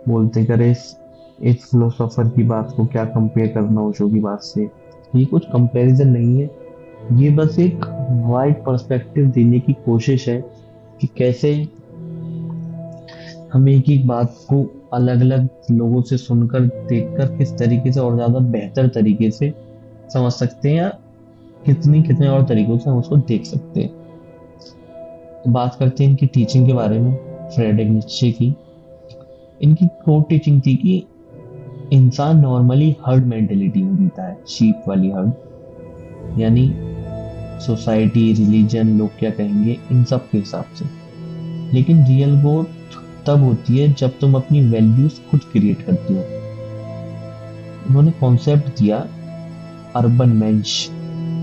बोलते करे इस फिलोसोफर की बात को क्या कंपेयर करना ओशो की बात से। ये कुछ कंपैरिजन नहीं है, ये बस एक वाइड पर्सपेक्टिव देने की कोशिश है कि कैसे हम एक एक बात को अलग अलग लोगों से सुनकर देखकर किस तरीके से और ज्यादा बेहतर तरीके से समझ सकते हैं, या कितने और तरीकों से हम उसको देख सकते हैं। तो बात करते हैं इनकी टीचिंग के बारे में, फ्रेडरिक नीत्शे की। इनकी कोर टीचिंग थी कि इंसान नॉर्मली हर्ड मेंटेलिटी में जीता है, शीप वाली हर्ड, यानी सोसाइटी, रिलीजन, लोग क्या कहेंगे, इन सब के हिसाब से। लेकिन रियल ग्रोथ तब होती है जब तुम अपनी वैल्यूज खुद क्रिएट करते हो। उन्होंने कॉन्सेप्ट दिया अर्बन मेंश,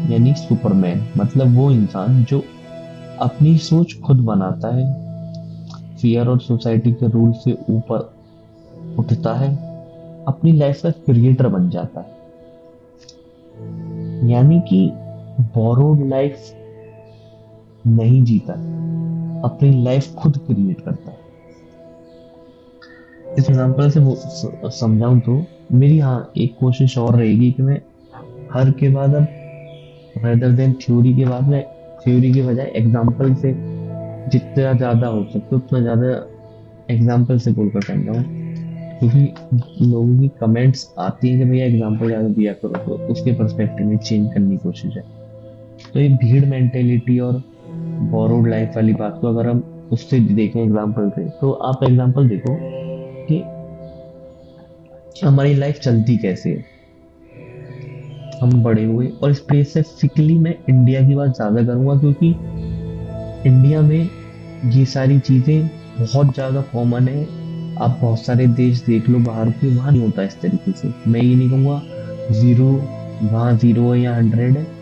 यानी सुपरमैन, मतलब वो इंसान जो अपनी सोच खुद बनाता है, फियर और सोसाइटी के रूल से ऊपर उठता है, अपनी लाइफ का क्रिएटर बन जाता है। यानी कि बोरोड लाइफ नहीं जीता, अपनी लाइफ खुद क्रिएट करता है। इस एग्जांपल से वो समझाऊं तो मेरी एक कोशिश और रहेगी कि मैं हर के बाद अब रेदर देन थ्योरी के बाद में थ्योरी के बजाय एग्जांपल से जितना ज्यादा हो सके उतना ज्यादा एग्जांपल से बोलकर समझाऊं, क्योंकि लोगों की कमेंट्स आती हैं कि भैया एग्जांपल ज्यादा दिया करो, तो उसके पर्सपेक्टिव में चेंज करने की कोशिश है। तो ये भीड़ मेंटेलिटी और बोरोड लाइफ वाली बात को अगर हम उससे देखें एग्जाम्पल से, तो आप एग्जाम्पल देखो कि हमारी लाइफ चलती कैसे है। हम बड़े हुए, और स्पेसिफिकली मैं इंडिया की बात ज्यादा करूंगा क्योंकि इंडिया में ये सारी चीजें बहुत ज्यादा कॉमन है। आप बहुत सारे देश देख लो बाहर के, वहां नहीं होता इस तरीके से। मैं ये नहीं कहूंगा जीरो, वहां जीरो है या 100 है।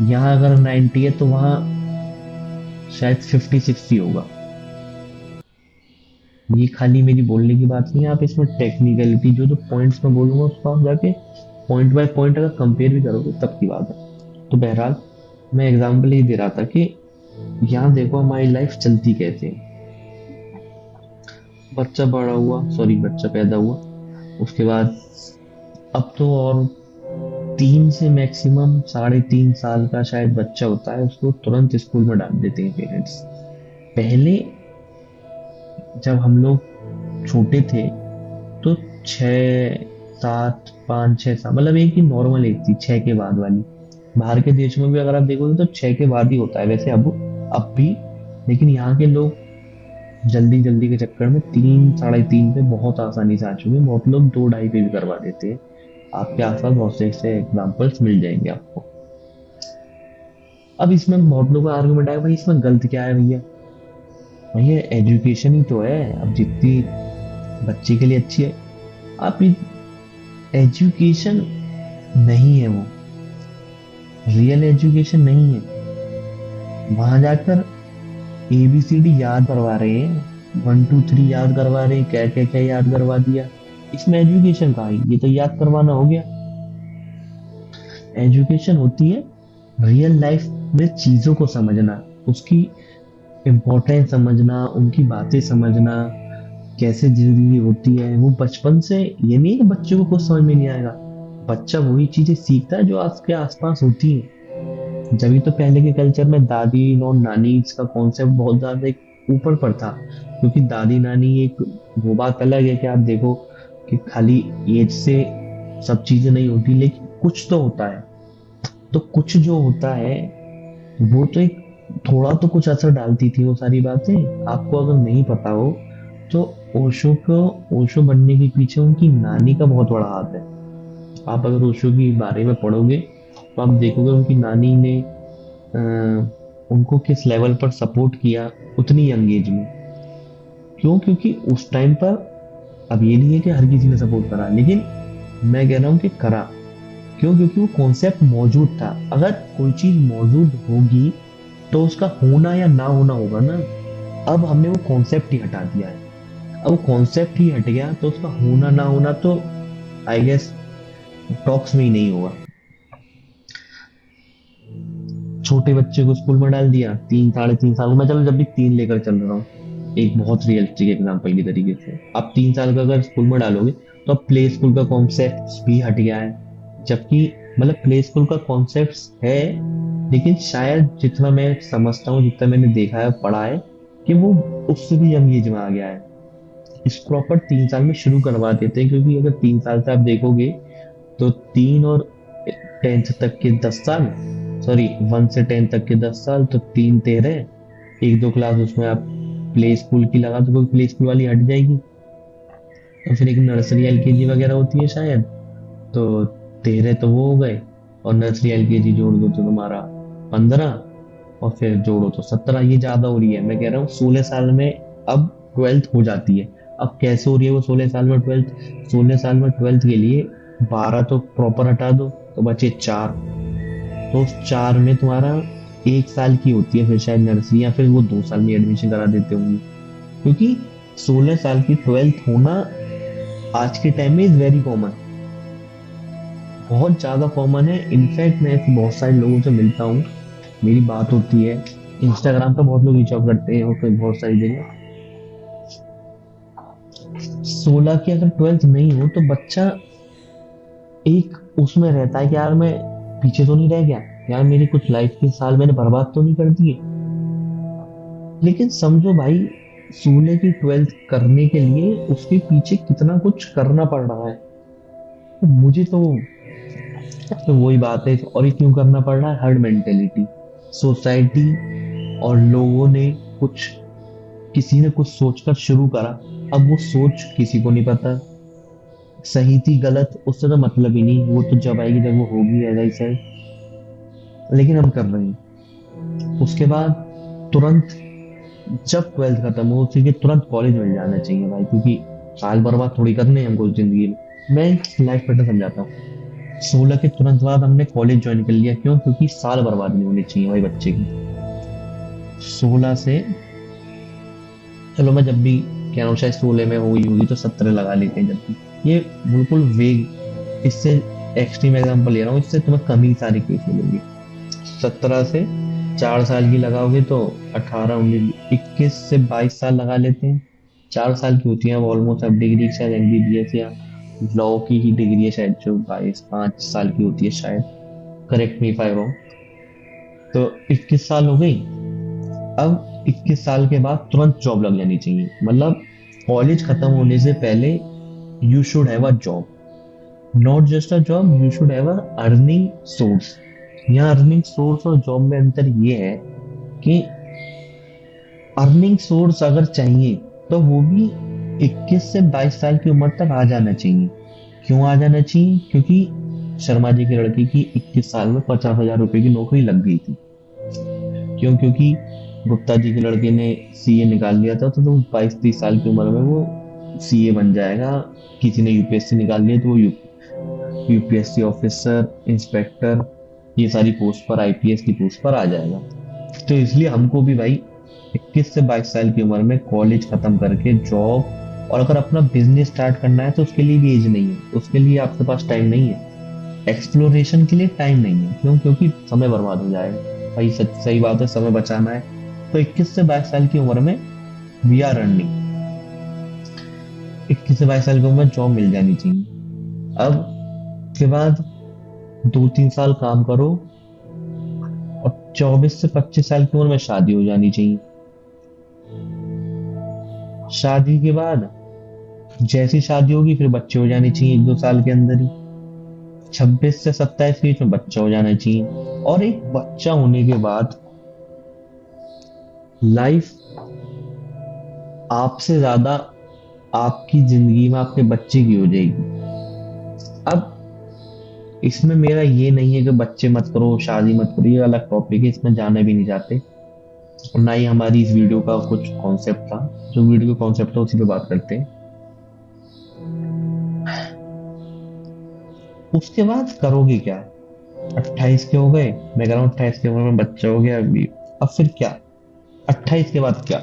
यहाँ अगर 90 है तो वहाँ शायद 50-60 होगा। ये खाली मेरी बोलने की बात नहीं है, आप इसमें टेक्निकलिटी जो जो पॉइंट्स मैं बोलूंगा उसको आप जाके पॉइंट बाय पॉइंट अगर कंपेयर भी करोगे तब की बात है। तो बहरहाल मैं एग्जांपल ये दे रहा था कि यहाँ देखो हमारी लाइफ चलती कैसे है। बच्चा बड़ा हुआ, सॉरी बच्चा पैदा हुआ, उसके बाद अब तो और 3 से मैक्सिमम 3.5 साल का शायद बच्चा होता है, उसको तुरंत स्कूल में डाल देते हैं पेरेंट्स। पहले जब हम लोग छोटे थे तो 6, 7, 5, 6 साल, मतलब एक ही नॉर्मल एज थी 6 के बाद वाली। बाहर के देशों में भी अगर आप देखोगे तो 6 के बाद ही होता है वैसे अब भी। लेकिन यहाँ के लोग जल्दी जल्दी के चक्कर में 3, 3.5 पे बहुत आसानी से आ चुके हैं। बहुत लोग 2, 2.5 पे भी करवा देते हैं। आपके आसपास बहुत से ऐसे एग्जाम्पल्स मिल जाएंगे आपको। अब इसमें बहुत लोगों का आर्गुमेंट है भाई इसमें गलत क्या है भैया। भैया एजुकेशन ही तो है, अब जितनी बच्चे के लिए अच्छी है। आप एजुकेशन नहीं है, वो रियल एजुकेशन नहीं है। वहां जाकर ABCD याद करवा रहे हैं, 1 2 3 याद करवा रहे हैं, क्या क्या क्या याद करवा दिया। इसमें एजुकेशन कहाँ है? ये तो याद करवाना हो गया। एजुकेशन होती है रियल लाइफ में चीजों को समझना, उसकी इम्पोर्टेंस समझना, उनकी बातें समझना, कैसे जिंदगी होती है। वो बचपन से, ये नहीं है कि बच्चे को कुछ समझ में नहीं आएगा। बच्चा वही चीजें सीखता है जो आपके आसपास होती है। जब तो पहले के कल्चर में दादी और नानी का कॉन्सेप्ट बहुत ज्यादा एक ऊपर पर था, क्योंकि दादी नानी एक, वो बात अलग है कि आप देखो कि खाली एज से सब चीजें नहीं होती, लेकिन कुछ तो होता है। तो कुछ जो होता है वो तो एक थोड़ा तो कुछ असर डालती थी वो सारी बातें। आपको अगर नहीं पता हो तो ओशो बनने के पीछे उनकी नानी का बहुत बड़ा हाथ है। आप अगर ओशो के बारे में पढ़ोगे तो आप देखोगे उनकी नानी ने उनको किस लेवल पर सपोर्ट किया उतनी यंग एज में। क्यों? क्योंकि उस टाइम पर, अब ये नहीं है कि हर किसी ने सपोर्ट करा, लेकिन मैं कह रहा हूँ कि करा। क्यों? क्योंकि वो कॉन्सेप्ट मौजूद था। अगर कोई चीज मौजूद होगी तो उसका होना या ना होना होगा ना। अब हमने वो कॉन्सेप्ट ही हटा दिया है। अब वो कॉन्सेप्ट ही हट गया तो उसका होना ना होना तो आई गेस टॉक्स में ही नहीं होगा। छोटे बच्चे को स्कूल में डाल दिया 3, 3.5 साल में, चलो जब भी 3 लेकर चल रहा हूँ एक बहुत रियलिस्टिक एग्जांपल की तरीके से। आप 3 साल का अगर स्कूल में डालोगे तो अब प्ले स्कूल का कॉन्सेप्ट भी हट गया है। जबकि मतलब प्ले स्कूल का कॉन्सेप्ट है, लेकिन शायद जितना मैं समझता हूँ, जितना मैंने देखा है पढ़ा है, कि वो उससे भी यंग एज में आ गया है। इस प्रॉपर 3 साल में शुरू करवा देते हैं, क्योंकि अगर 3 साल से आप देखोगे तो 3 और 10th तक के 10 साल, सॉरी 1 से 10 तक के 10 साल, तो 3 13, 1 2 क्लास उसमें आप प्ले स्कूल की लगा दो, प्ले स्कूल वाली हट जाएगी। और फिर एक नर्सरी LKG वगैरह होती है शायद, तो 13 तो वो हो गए, और नर्सरी LKG जोड़ दो तो तुम्हारा 15, और फिर जोड़ो तो 17। ये ज्यादा हो रही है। मैं कह रहा हूँ 16 साल में अब 12th हो जाती है। अब कैसे हो रही है वो 16 साल में 12th? 16 साल में 12th के लिए 12 तो प्रॉपर हटा दो तो बचे 4। तो उस 4 में तुम्हारा 1 साल की होती है फिर शायद नर्सरी, या फिर वो 2 साल में एडमिशन करा देते होंगे। क्योंकि 16 साल की 12th होना आज के टाइम में इज वेरी कॉमन, बहुत ज्यादा कॉमन है। इनफैक्ट मैं ऐसे बहुत सारे लोगों से मिलता हूँ, मेरी बात होती है, इंस्टाग्राम पर बहुत लोग रीच आउट करते हैं, और फिर बहुत सारी जगह 16 की अगर 12th नहीं हो तो बच्चा एक उसमें रहता है कि यार मैं पीछे तो नहीं रह गया, यार मेरी कुछ लाइफ के साल मैंने बर्बाद तो नहीं कर दिए। लेकिन समझो भाई 16 की 12th करने के लिए उसके पीछे कितना कुछ करना पड़ रहा है। तो मुझे तो तो वही बात है, और ये क्यों करना पड़ रहा है? हर्ड मेंटेलिटी, सोसाइटी और लोगों ने कुछ, किसी ने कुछ सोचकर शुरू करा। अब वो सोच किसी को नहीं पता सही थी गलत, उससे तो मतलब ही नहीं, वो तो जब आएगी जब वो होगी ऐसा ही सही, लेकिन हम कर रहे हैं। उसके बाद तुरंत जब ट्वेल्थ खत्म हो उसी के तुरंत कॉलेज मिल जाना चाहिए भाई, क्योंकि साल बर्बाद थोड़ी करने हैं हमको जिंदगी में। मैं लाइफ पैटर्न समझाता हूँ। 16 के तुरंत बाद हमने कॉलेज ज्वाइन कर लिया, क्यों? क्योंकि साल बर्बाद नहीं होनी चाहिए भाई बच्चे की। 16 से, चलो मैं जब भी कह रहा हूँ शायद 16 में हुई होगी तो 17 लगा लेते हैं जब भी, ये बिल्कुल वेग, इससे एक्सट्रीम एग्जांपल ले रहा हूँ, इससे तुम्हें कम ही सारी केस मिलेंगे। 17 से 4 साल की लगाओगे तो 18, 19, 21 से 22 साल लगा लेते हैं। 4 साल की होती है ऑलमोस्ट अब डिग्री, शायद एमबीबीएस या लॉ की ही डिग्री है शायद, जो 5 साल की होती है शायद, correct me if I wrong. तो 21 साल हो गई। अब 21 साल के बाद तुरंत जॉब लग जानी चाहिए, मतलब कॉलेज खत्म होने से पहले you should have a job, not just a job, you should have a earning source. यहाँ अर्निंग सोर्स और जॉब में अंतर ये है कि अर्निंग सोर्स अगर चाहिए तो वो भी 21 से 22 साल की उम्र तक आ जाना चाहिए। क्यों आ जाना चाहिए? क्योंकि शर्मा जी की लड़की की 21 साल में 50,000 रुपए की नौकरी लग गई थी। क्यों? क्योंकि गुप्ता जी के लड़के ने सीए निकाल लिया था, तो 22-23 साल की उम्र में वो सीए बन जाएगा। किसी ने यूपीएससी निकाल लिया तो वो यूपीएससी ऑफिसर, इंस्पेक्टर, ये सारी पोस्ट पर, आईपीएस की पोस्ट पर आ जाएगा। तो इसलिए हमको भी भाई 21 से 22 साल की उम्र में कॉलेज खत्म करके जॉब, और अगर अपना बिजनेस स्टार्ट करना है तो उसके लिए भी एज नहीं है, उसके लिए आपके पास टाइम नहीं है, एक्सप्लोरेशन के लिए टाइम नहीं है। क्यों? क्योंकि समय बर्बाद हो जाएगा भाई, सही बात है, समय बचाना है। तो 21 से 22 साल की उम्र में वी आर अर्निंग, 21 से 22 साल की उम्र में जॉब मिल जानी चाहिए। अब के बाद 2-3 साल काम करो और 24 से 25 साल की उम्र में शादी हो जानी चाहिए। शादी के बाद जैसी शादी होगी फिर बच्चे हो जाने चाहिए 1-2 साल के अंदर ही। 26 से 27 के बीच में बच्चा हो जाना चाहिए। और एक बच्चा होने के बाद लाइफ आपसे ज्यादा आपकी जिंदगी में आपके बच्चे की हो जाएगी। अब इसमें मेरा ये नहीं है कि बच्चे मत करो, शादी मत करो, ये अलग टॉपिक है, इसमें जाने भी नहीं जाते, और ना ही हमारी इस वीडियो का कुछ कॉन्सेप्ट था। जो वीडियो का कॉन्सेप्ट था उसी पे बात करते हैं। उसके बाद करोगे क्या? 28 के हो गए, मैं कह रहा हूँ 28 की उम्र में बच्चा हो गया अभी, अब फिर क्या? 28 के बाद क्या?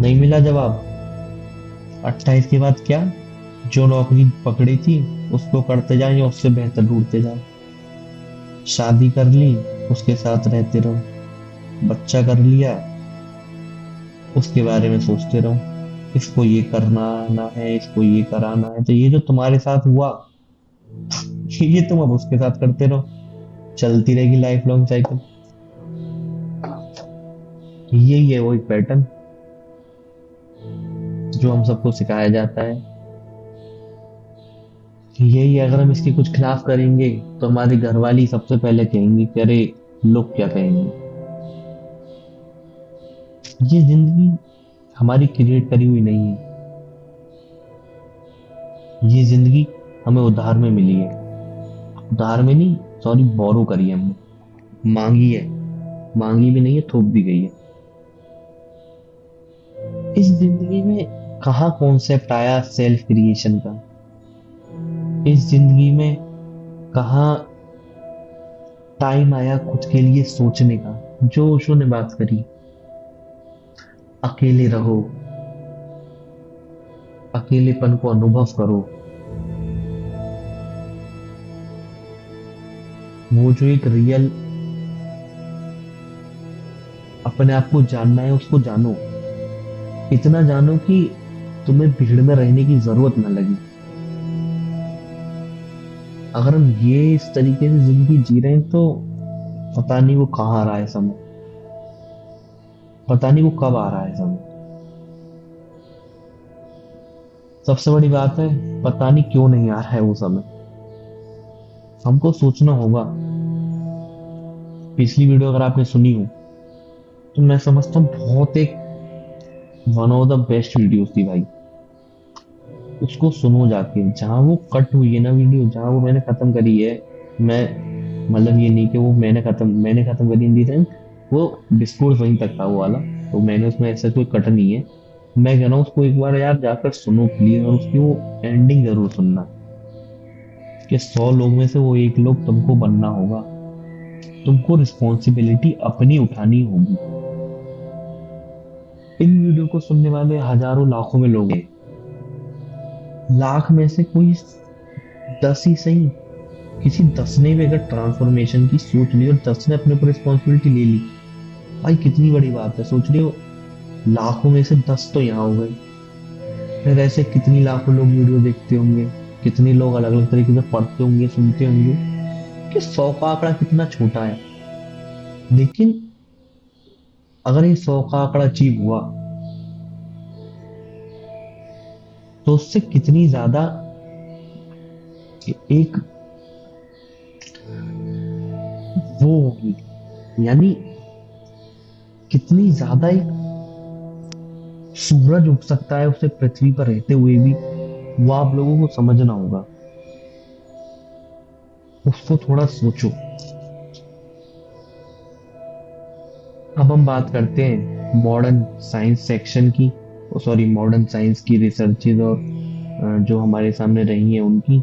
नहीं मिला जवाब। 28 के बाद क्या? जो नौकरी पकड़ी थी उसको करते जाओ या उससे बेहतर ढूंढते जाओ। शादी कर ली, उसके साथ रहते रहो। बच्चा कर लिया, उसके बारे में सोचते रहो, इसको ये करना ना है, इसको ये कराना है। तो ये जो तुम्हारे साथ हुआ ये तुम अब उसके साथ करते रहो, चलती रहेगी लाइफ लॉन्ग साइकिल। यही है वही पैटर्न जो हम सबको सिखाया जाता है। यही है, अगर हम इसके कुछ खिलाफ करेंगे तो हमारे घर वाली सबसे पहले कहेंगे कि अरे लोग क्या कहेंगे। ये जिंदगी हमारी क्रिएट करी हुई नहीं है, ये जिंदगी हमें उधार में मिली है। उधार में नहीं, सॉरी, बोरो करी है हमने, मांगी है। मांगी भी नहीं है, थोप दी गई है। इस जिंदगी में कहाँ कॉन्सेप्ट आया सेल्फ क्रिएशन का? इस जिंदगी में कहाँ टाइम आया खुद के लिए सोचने का? जो ओशो ने बात करी, अकेले रहो, अकेलेपन को अनुभव करो। वो जो एक रियल अपने आप को जानना है उसको जानो, इतना जानो कि तुम्हें भीड़ में रहने की जरूरत ना लगे। अगर हम ये इस तरीके से जिंदगी जी रहे हैं तो पता नहीं वो कहाँ आ रहा है समय, पता नहीं वो कब आ रहा है समय। सबसे बड़ी बात है, पता नहीं क्यों नहीं आ रहा है वो समय। हमको सोचना होगा। पिछली वीडियो अगर आपने सुनी हो तो मैं समझता हूँ बहुत एक one of the best videos थी भाई। उसको सुनो जाके, जहाँ वो कट हुई है ना वीडियो, जहाँ वो मैंने खत्म करी है। मैं मतलब ये नहीं कि वो मैंने खत्म करी इन दी सेंस, वो डिस्कोर्स वहीं तक था वो वाला। तो मैंने उसमें ऐसा कोई कट नहीं है। मैं कह रहा हूँ उसको एक बार यार जाकर सुनो प्लीज, और उसकी वो एंडिंग जरूर सुनना, कि 100 लोग में से वो एक लोग तुमको बनना होगा। तुमको रिस्पॉन्सिबिलिटी अपनी उठानी होगी। इन वीडियो को सुनने वाले हजारों लाखों में लोग हैं। लाख में से कोई 10 ही सही, किसी 10 ने भी अगर ट्रांसफॉर्मेशन की सोच ली और 10 ने अपने ऊपर रिस्पॉन्सिबिलिटी ले ली, भाई कितनी बड़ी बात है। सोच रहे हो, लाखों में से 10 तो यहाँ हो गए। फिर ऐसे कितनी लाखों लोग वीडियो देखते होंगे, कितने लोग अलग अलग तरीके से पढ़ते होंगे, सुनते होंगे, कि 100 का आंकड़ा कितना छोटा है। लेकिन अगर ये 100 का आंकड़ा अचीव हुआ, तो उससे कितनी ज्यादा एक वो होगी, यानी कितनी ज्यादा एक सूरज उग सकता है उसे पृथ्वी पर रहते हुए भी, वो आप लोगों को समझना होगा। उसको थोड़ा सोचो। अब हम बात करते हैं मॉडर्न साइंस सेक्शन की, सॉरी मॉडर्न साइंस की रिसर्चेज, और जो हमारे सामने रही हैं उनकी।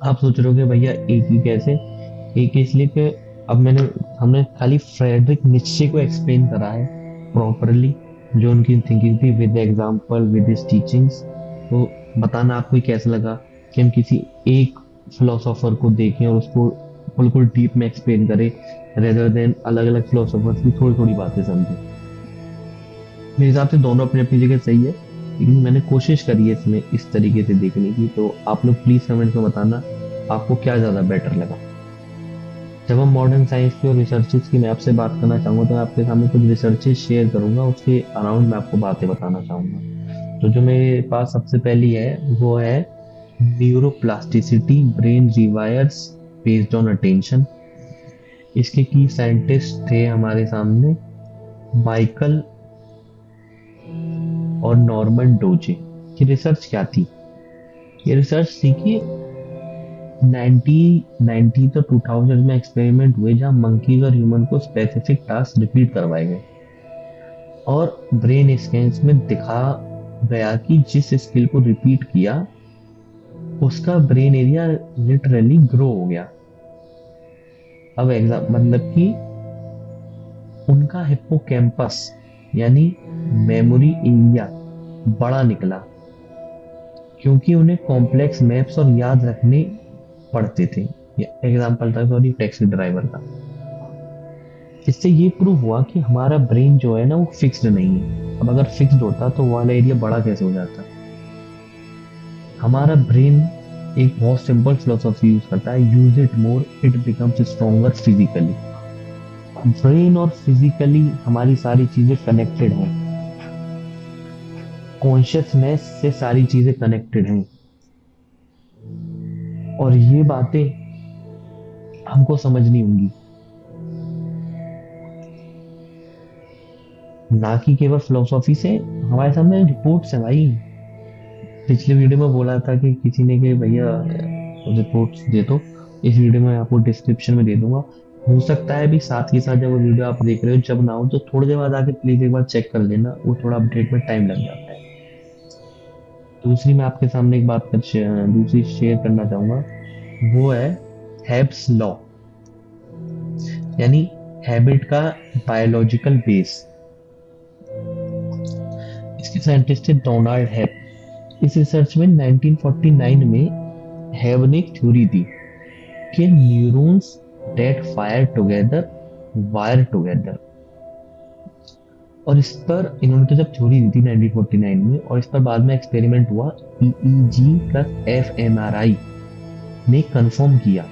आप सोच रहे हो कि भैया एक ही कैसे? एक इसलिए कि अब हमने खाली फ्रेडरिक निश्चे को एक्सप्लेन करा है प्रॉपरली, जो उनकी थिंकिंग थी with example with his teachings. तो बताना आपको कैसा लगा कि हम किसी एक फिलोसोफर को देखें और उसको बिल्कुल डीप में एक्सप्लेन करें, रेदर देन अलग अलग फिलोसोफर्स की थोड़ी थोड़ी बातें समझें। मेरे हिसाब से दोनों अपनी अपनी जगह सही है, लेकिन मैंने कोशिश करी है इसमें इस तरीके से देखने की। तो आप लोग प्लीज कमेंट में बताना आपको क्या ज्यादा बेटर लगा। जब हम मॉडर्न साइंस की और रिसर्चेस की मैं आपसे बात करना चाहूंगा, तो मैं आपके सामने कुछ रिसर्चेस शेयर करूंगा, उसके अराउंड मैं आपको बातें बताना चाहूंगा। तो जो मेरे पास सबसे पहली है वो है neuroplasticity brain rewires based on attention. इसके की साइंटिस्ट थे हमारे सामने माइकल और नॉर्मन डोजे। की रिसर्च क्या थी? ये रिसर्च थी कि 1990 तो 2000 में एक्सपेरिमेंट हुए, जहां मंकीज और ह्यूमन को स्पेसिफिक टास्क रिपीट करवाए गए, और ब्रेन स्कैन्स में दिखा गया कि जिस स्किल को रिपीट किया उसका ब्रेन एरिया लिटरली ग्रो हो गया। अब एग्जाम मतलब कि उनका हिप्पोकैम्पस यानी मेमोरी एरिया बड़ा निकला, क्योंकि उन्हें कॉम्प्लेक्स मैप्स और याद रखने पड़ते थे। एग्जाम्पल था सॉरी टैक्सी ड्राइवर का। इससे ये प्रूव हुआ कि हमारा ब्रेन जो है ना वो फिक्स्ड नहीं है। अब अगर फिक्स्ड होता तो वो वाला एरिया बड़ा कैसे हो जाता? हमारा ब्रेन एक बहुत सिंपल फिलोसॉफी यूज करता है, use it more it becomes stronger physically. Brain और फिजिकली हमारी सारी चीजें कनेक्टेड हैं, कॉन्शियसनेस से सारी चीजें कनेक्टेड हैं, और ये बातें हमको समझनी होंगी, ना कि केवल फिलोसॉफी से। हमारे सामने रिपोर्ट्स है भाई। पिछले वीडियो में बोला था कि किसी ने कि भैया रिपोर्ट्स दे दो, इस वीडियो में आपको डिस्क्रिप्शन में दे दूंगा। हो सकता है भी साथ के साथ जब वो वीडियो आप देख रहे हो जब ना हो, तो थोड़ी देर बाद आके प्लीज एक बार चेक कर लेना, वो थोड़ा अपडेट में टाइम लग जाता है। दूसरी मैं आपके सामने एक बात दूसरी शेयर करना चाहूंगा, वो है हेब्स लॉ, यानी हैबिट का बायोलॉजिकल बेस। इसके साइंटिस्ट थे डोनाल्ड हेब। इस रिसर्च में 1949 में हेब ने एक थ्योरी दी कि neurons that fire together wire together. और इस पर इन्होंने तो जब थ्योरी दी थी 1949 में, और इस पर बाद में एक्सपेरिमेंट हुआ, ईईजी प्लस एफएमआरआई ने कंफर्म किया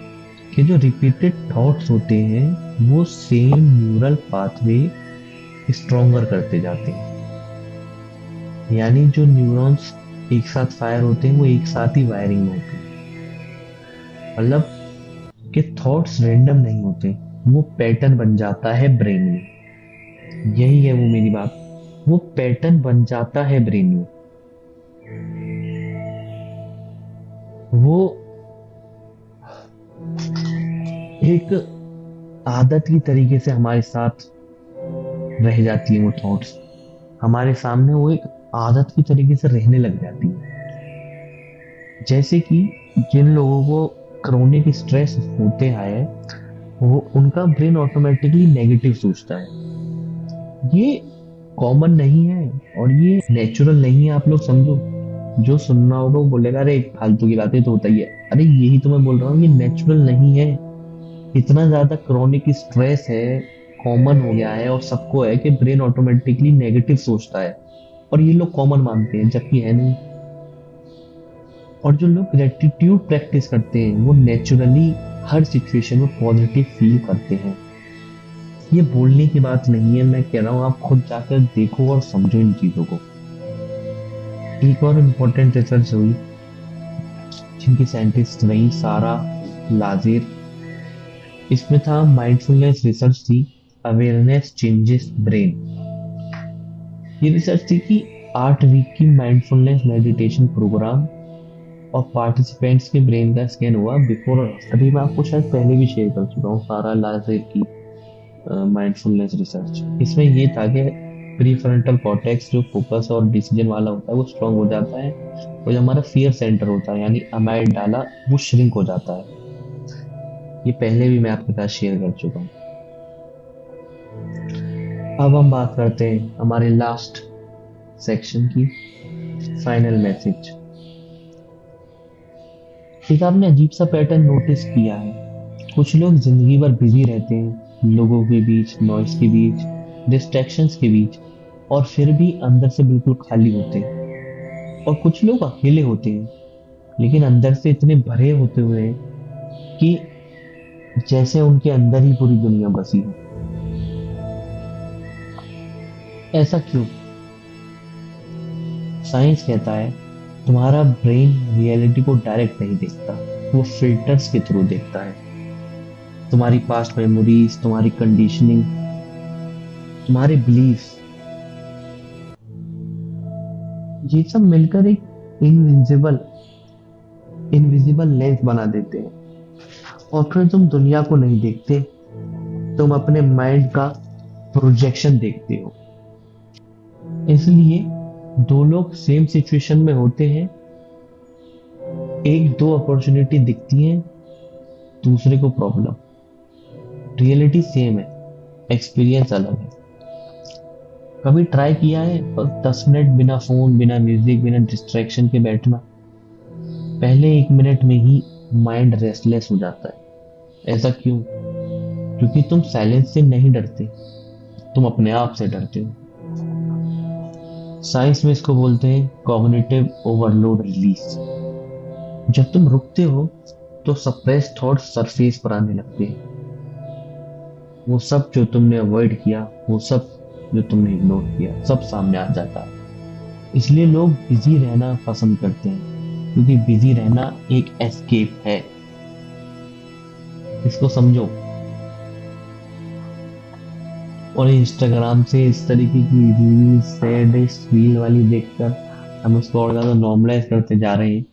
कि जो रिपीटेड थॉट्स होते हैं वो सेम न्यूरल पाथवे स्ट्रॉन्गर करते जाते हैं। यानी जो न्यूरॉन्स एक साथ फायर होते हैं, वो एक साथ ही वायरिंग में होते हैं। मतलब कि थॉट्स रैंडम नहीं होते, वो पैटर्न बन जाता है ब्रेन में। यही है वो मेरी बात, वो पैटर्न बन जाता है ब्रेन में। वो एक आदत की तरीके से हमारे साथ रह जाती है। वो थॉट्स हमारे सामने वो एक आदत की तरीके से रहने लग जाती है। जैसे कि जिन लोगों को क्रोनिक स्ट्रेस होते हैं, वो उनका ब्रेन ऑटोमेटिकली नेगेटिव सोचता है। ये कॉमन नहीं है और ये नेचुरल नहीं है। आप लोग समझो, जो सुनना होगा वो बोलेगा अरे फालतू की बातें तो होता ही है। अरे यही तो मैं बोल रहा हूँ, ये नेचुरल नहीं है। इतना ज्यादा क्रोनिक स्ट्रेस है, कॉमन हो गया है और सबको है कि ब्रेन ऑटोमेटिकली नेगेटिव सोचता है, और ये लोग कॉमन मानते हैं जबकि है नहीं। और जो लोग ग्रेटिट्यूड प्रैक्टिस करते हैं वो नेचुरली हर सिचुएशन में पॉजिटिव फील करते हैं। ये बोलने की बात नहीं है, मैं कह रहा हूँ आप खुद जाकर देखो और समझो इन चीजों को। एक और इम्पोर्टेंट रिसर्च हुई जिनकी साइंटिस्ट रही सारा लाजेर। इसमें था माइंडफुलनेस रिसर्च थी, अवेयरनेस चेंजेस ब्रेन। ये रिसर्च थी कि 8 वीक की माइंडफुलनेस मेडिटेशन प्रोग्राम और पार्टिसिपेंट्स के ब्रेन का स्कैन हुआ बिफोर और आफ्टर। अभी मैं आपको शायद पहले भी शेयर कर चुका हूँ सारा लाजेर की माइंडफुलनेस रिसर्च। इसमें ये था कि प्रीफ्रंटल कॉर्टेक्स जो फोकस और डिसीजन वाला होता है वो स्ट्रांग हो जाता है, और जो हमारा फियर सेंटर होता है यानी अमाइगडाला वो श्रिंक हो जाता है। ये पहले भी मैं आपके साथ शेयर कर चुका हूँ। अब हम बात करते हैं हमारे लास्ट सेक्शन की, फाइनल मैसेज। एक आपने अजीब सा पैटर्न नोटिस किया है, कुछ लोग जिंदगी भर बिजी रहते हैं, लोगों के बीच, नॉइस के बीच, डिस्ट्रैक्शंस के बीच, और फिर भी अंदर से बिल्कुल खाली होते हैं। और कुछ लोग अकेले होते हैं लेकिन अंदर से इतने भरे होते हुए हैं कि जैसे उनके अंदर ही पूरी दुनिया बसी हो। ऐसा क्यों? साइंस कहता है तुम्हारा ब्रेन रियलिटी को डायरेक्ट नहीं देखता, वो फिल्टर्स के थ्रू देखता है। तुम्हारी पास्ट मेमोरीज, तुम्हारी कंडीशनिंग, तुम्हारे बिलीफ्स, ये सब मिलकर एक इनविजिबल इनविजिबल लेंस बना देते हैं। और फिर तुम दुनिया को नहीं देखते, तुम अपने माइंड का प्रोजेक्शन देखते हो। इसलिए दो लोग सेम सिचुएशन में होते हैं, एक दो अपॉर्चुनिटी दिखती है, दूसरे को प्रॉब्लम। रियलिटी सेम है, एक्सपीरियंस अलग है। कभी ट्राई किया है बस 10 मिनट बिना फोन, बिना म्यूजिक, बिना डिस्ट्रैक्शन के बैठना? पहले 1 मिनट में ही माइंड रेस्टलेस हो जाता है। ऐसा क्यों? क्योंकि तुम साइलेंस से नहीं डरते, तुम अपने आप से डरते हो। साइंस में इसको बोलते हैं कॉग्निटिव ओवरलोड रिलीज। जब तुम रुकते हो तो सप्रेस थॉट्स सरफेस पर आने लगते हैं। वो सब जो तुमने अवॉइड किया, वो सब जो तुमने इग्नोर किया, सब सामने आ जाता है। इसलिए लोग बिजी रहना पसंद करते हैं, क्योंकि बिजी रहना एक एस्केप है। इसको समझो। और इंस्टाग्राम से इस तरीके की रील्स, सैड रील वाली देखकर हम उसको और ज्यादा नॉर्मलाइज करते जा रहे हैं।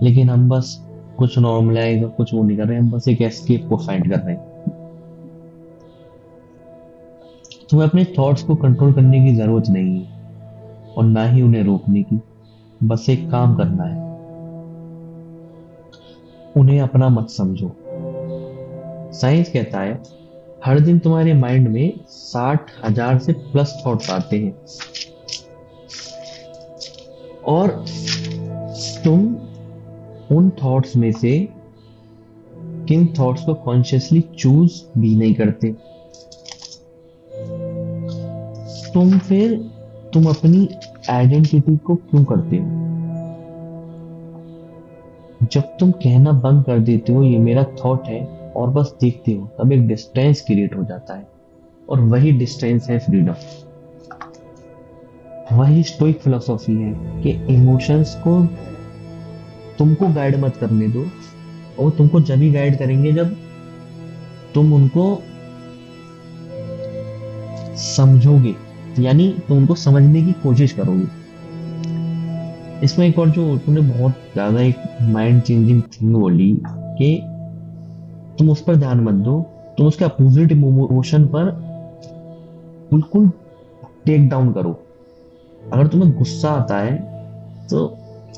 लेकिन हम बस कुछ नॉर्मलाइज और कुछ वो नहीं कर रहे, हम बस एक एस्केप को फाइंड कर रहे हैं। तुम्हें अपने थॉट्स को कंट्रोल करने की जरूरत नहीं है और ना ही उन्हें रोकने की। बस एक काम करना है, उन्हें अपना मत समझो। साइंस कहता है हर दिन तुम्हारे माइंड में 60,000 से प्लस थॉट्स आते हैं, और तुम उन थॉट्स में से किन थॉट्स को कॉन्शियसली चूज भी नहीं करते। तुम अपनी आइडेंटिटी को क्यों करते हो? जब तुम कहना बंद कर देते हो ये मेरा थॉट है और बस देखते हो, तब एक डिस्टेंस क्रिएट हो जाता है, और वही डिस्टेंस है फ्रीडम। वही स्टोइक फिलोसॉफी है कि इमोशंस को तुमको गाइड मत करने दो, और तुमको जब ही गाइड करेंगे जब तुम उनको समझोगे, यानी तुम उनको समझने की कोशिश करोगे। इसमें एक और जो तुमने बहुत ज्यादा एक माइंड चेंजिंग थिंग बोली कि तुम उस पर ध्यान मत दो, तुम उसके अपोजिट इमोशन पर बिल्कुल टेक डाउन करो। अगर तुम्हें गुस्सा आता है तो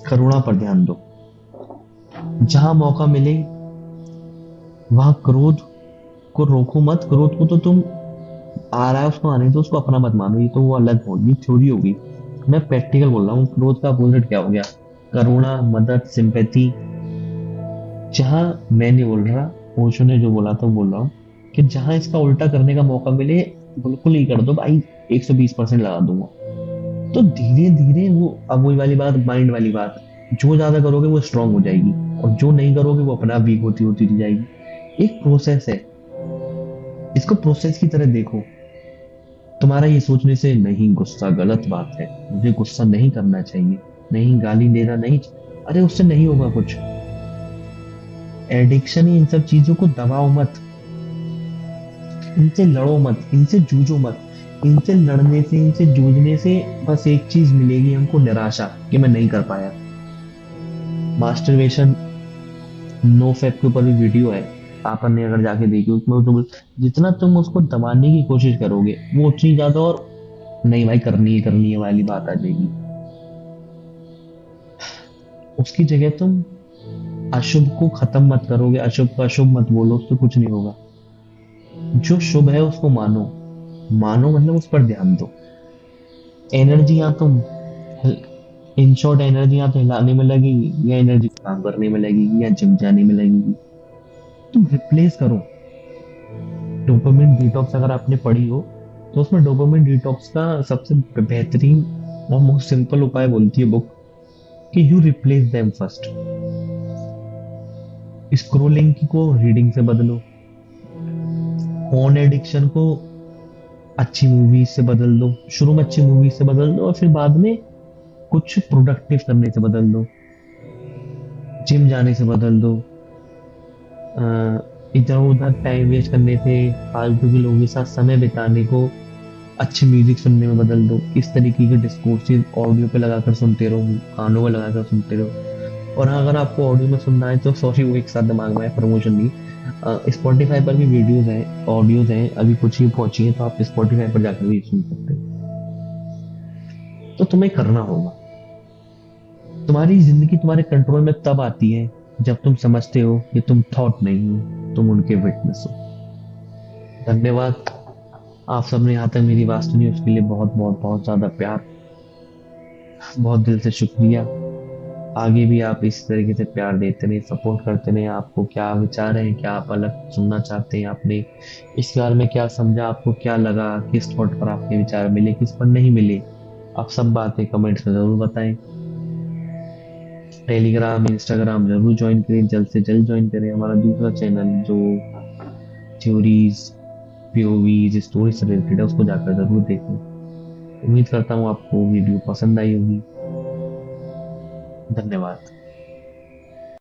करुणा पर ध्यान दो। जहां मौका मिले वहां क्रोध को रोको मत। क्रोध को तो तुम आ रहा है उसको आने दो, उसको अपना मत मानो, ये तो वो अलग होगी, थ्योरी होगी। मैं प्रैक्टिकल बोल रहा हूँ। क्रोध का अपोजिट क्या हो गया? करुणा, मदद, सिंपैथी। जहां मैं नहीं बोल रहा, ओशो ने जो बोला था वो बोल रहा हूँ कि जहां इसका उल्टा करने का मौका मिले बिल्कुल ही कर दो भाई, 120% लगा दूंगा। तो धीरे धीरे वो, अब वही वाली बात, माइंड वाली बात, जो ज्यादा करोगे वो स्ट्रांग हो जाएगी, और जो नहीं करोगे वो अपना वीक होती होती रह जाएगी। एक प्रोसेस है, इसको प्रोसेस की तरह देखो। तुम्हारा ये सोचने से नहीं गुस्सा गलत बात है, मुझे गुस्सा नहीं करना चाहिए, नहीं गाली देना नहीं, अरे उससे नहीं होगा कुछ। एडिक्शन ही इन सब चीजों को दबाओ मत, इनसे लड़ो मत, इनसे जूझो मत। इनसे लड़ने से, इनसे जूझने से बस एक चीज मिलेगी हमको, निराशा, कि मैं नहीं कर पाया। मास्टरबेशन नो फैप के ऊपर भी वीडियो है, आपने अगर जाके देखी, उसमें तुम जितना तुम उसको दबाने की कोशिश करोगे वो उतनी ज्यादा, और नहीं भाई करनी है वाली बात आ जाएगी। उसकी जगह तुम अशुभ को खत्म मत करोगे, अशुभ को अशुभ मत बोलो, उससे कुछ नहीं होगा। जो शुभ है उसको मानो, मानो मतलब उस पर ध्यान दो। एनर्जी या तुम, इन शॉर्ट एनर्जी या तो हिलाने में लगेगी, या एनर्जी काम करने में लगेगी, या जिम जाने में लगेगी। तुम रिप्लेस करो। डोपामिन डिटॉक्स अगर आपने पढ़ी हो तो उसमें डोपामिन डिटॉक्स का सबसे बेहतरीन और मोस्ट सिंपल उपाय बोलती है बुक कि you replace them first. Scrolling को रीडिंग से बदलो, फोन एडिक्शन को अच्छी मूवीज से बदल दो। शुरू में अच्छी मूवीज से बदल दो, और फिर बाद में कुछ प्रोडक्टिव करने से बदल दो, जिम जाने से बदल दो, इधर उधर टाइम वेस्ट करने से, फालतू के लोगों के साथ समय बिताने को अच्छी म्यूजिक सुनने में बदल दो। इस तरीके के डिस्कोर्सेज ऑडियो पे लगाकर सुनते रहो, कानों में लगाकर सुनते रहो। और हाँ, अगर आपको ऑडियो में सुनना है तो सॉरी, वो एक साथ दिमाग में प्रमोशन नहीं, स्पॉटिफाई पर भी वीडियोस हैं, ऑडियोज हैं, अभी कुछ ही पहुंची है, तो आप स्पॉटिफाई पर जाकर भी सुन सकते हो। तो तुम्हें करना होगा। तुम्हारी जिंदगी तुम्हारे कंट्रोल में तब आती है जब तुम समझते हो कि तुम थॉट नहीं हो, तुम उनके विटनेस हो। धन्यवाद। आप सबने यहाँ तक मेरी बात सुनी, उसके लिए बहुत बहुत बहुत ज्यादा प्यार, बहुत दिल से शुक्रिया। आगे भी आप इस तरीके से प्यार देते रहे, सपोर्ट करते रहे। आपको क्या विचार है, क्या आप अलग सुनना चाहते हैं, आपने इसके बारे में क्या समझा, आपको क्या लगा, किस थॉट पर आपके विचार मिले, किस पर नहीं मिले, आप सब बातें कमेंट्स में जरूर बताएं। टेलीग्राम, इंस्टाग्राम जरूर ज्वाइन करें, जल्द से जल्द ज्वाइन करें। हमारा दूसरा चैनल जो थ्योरीज, पीओवीज, स्टोरी से रिलेटेड है, उसको जाकर जरूर देखें। उम्मीद करता हूँ आपको वीडियो पसंद आई होगी। धन्यवाद।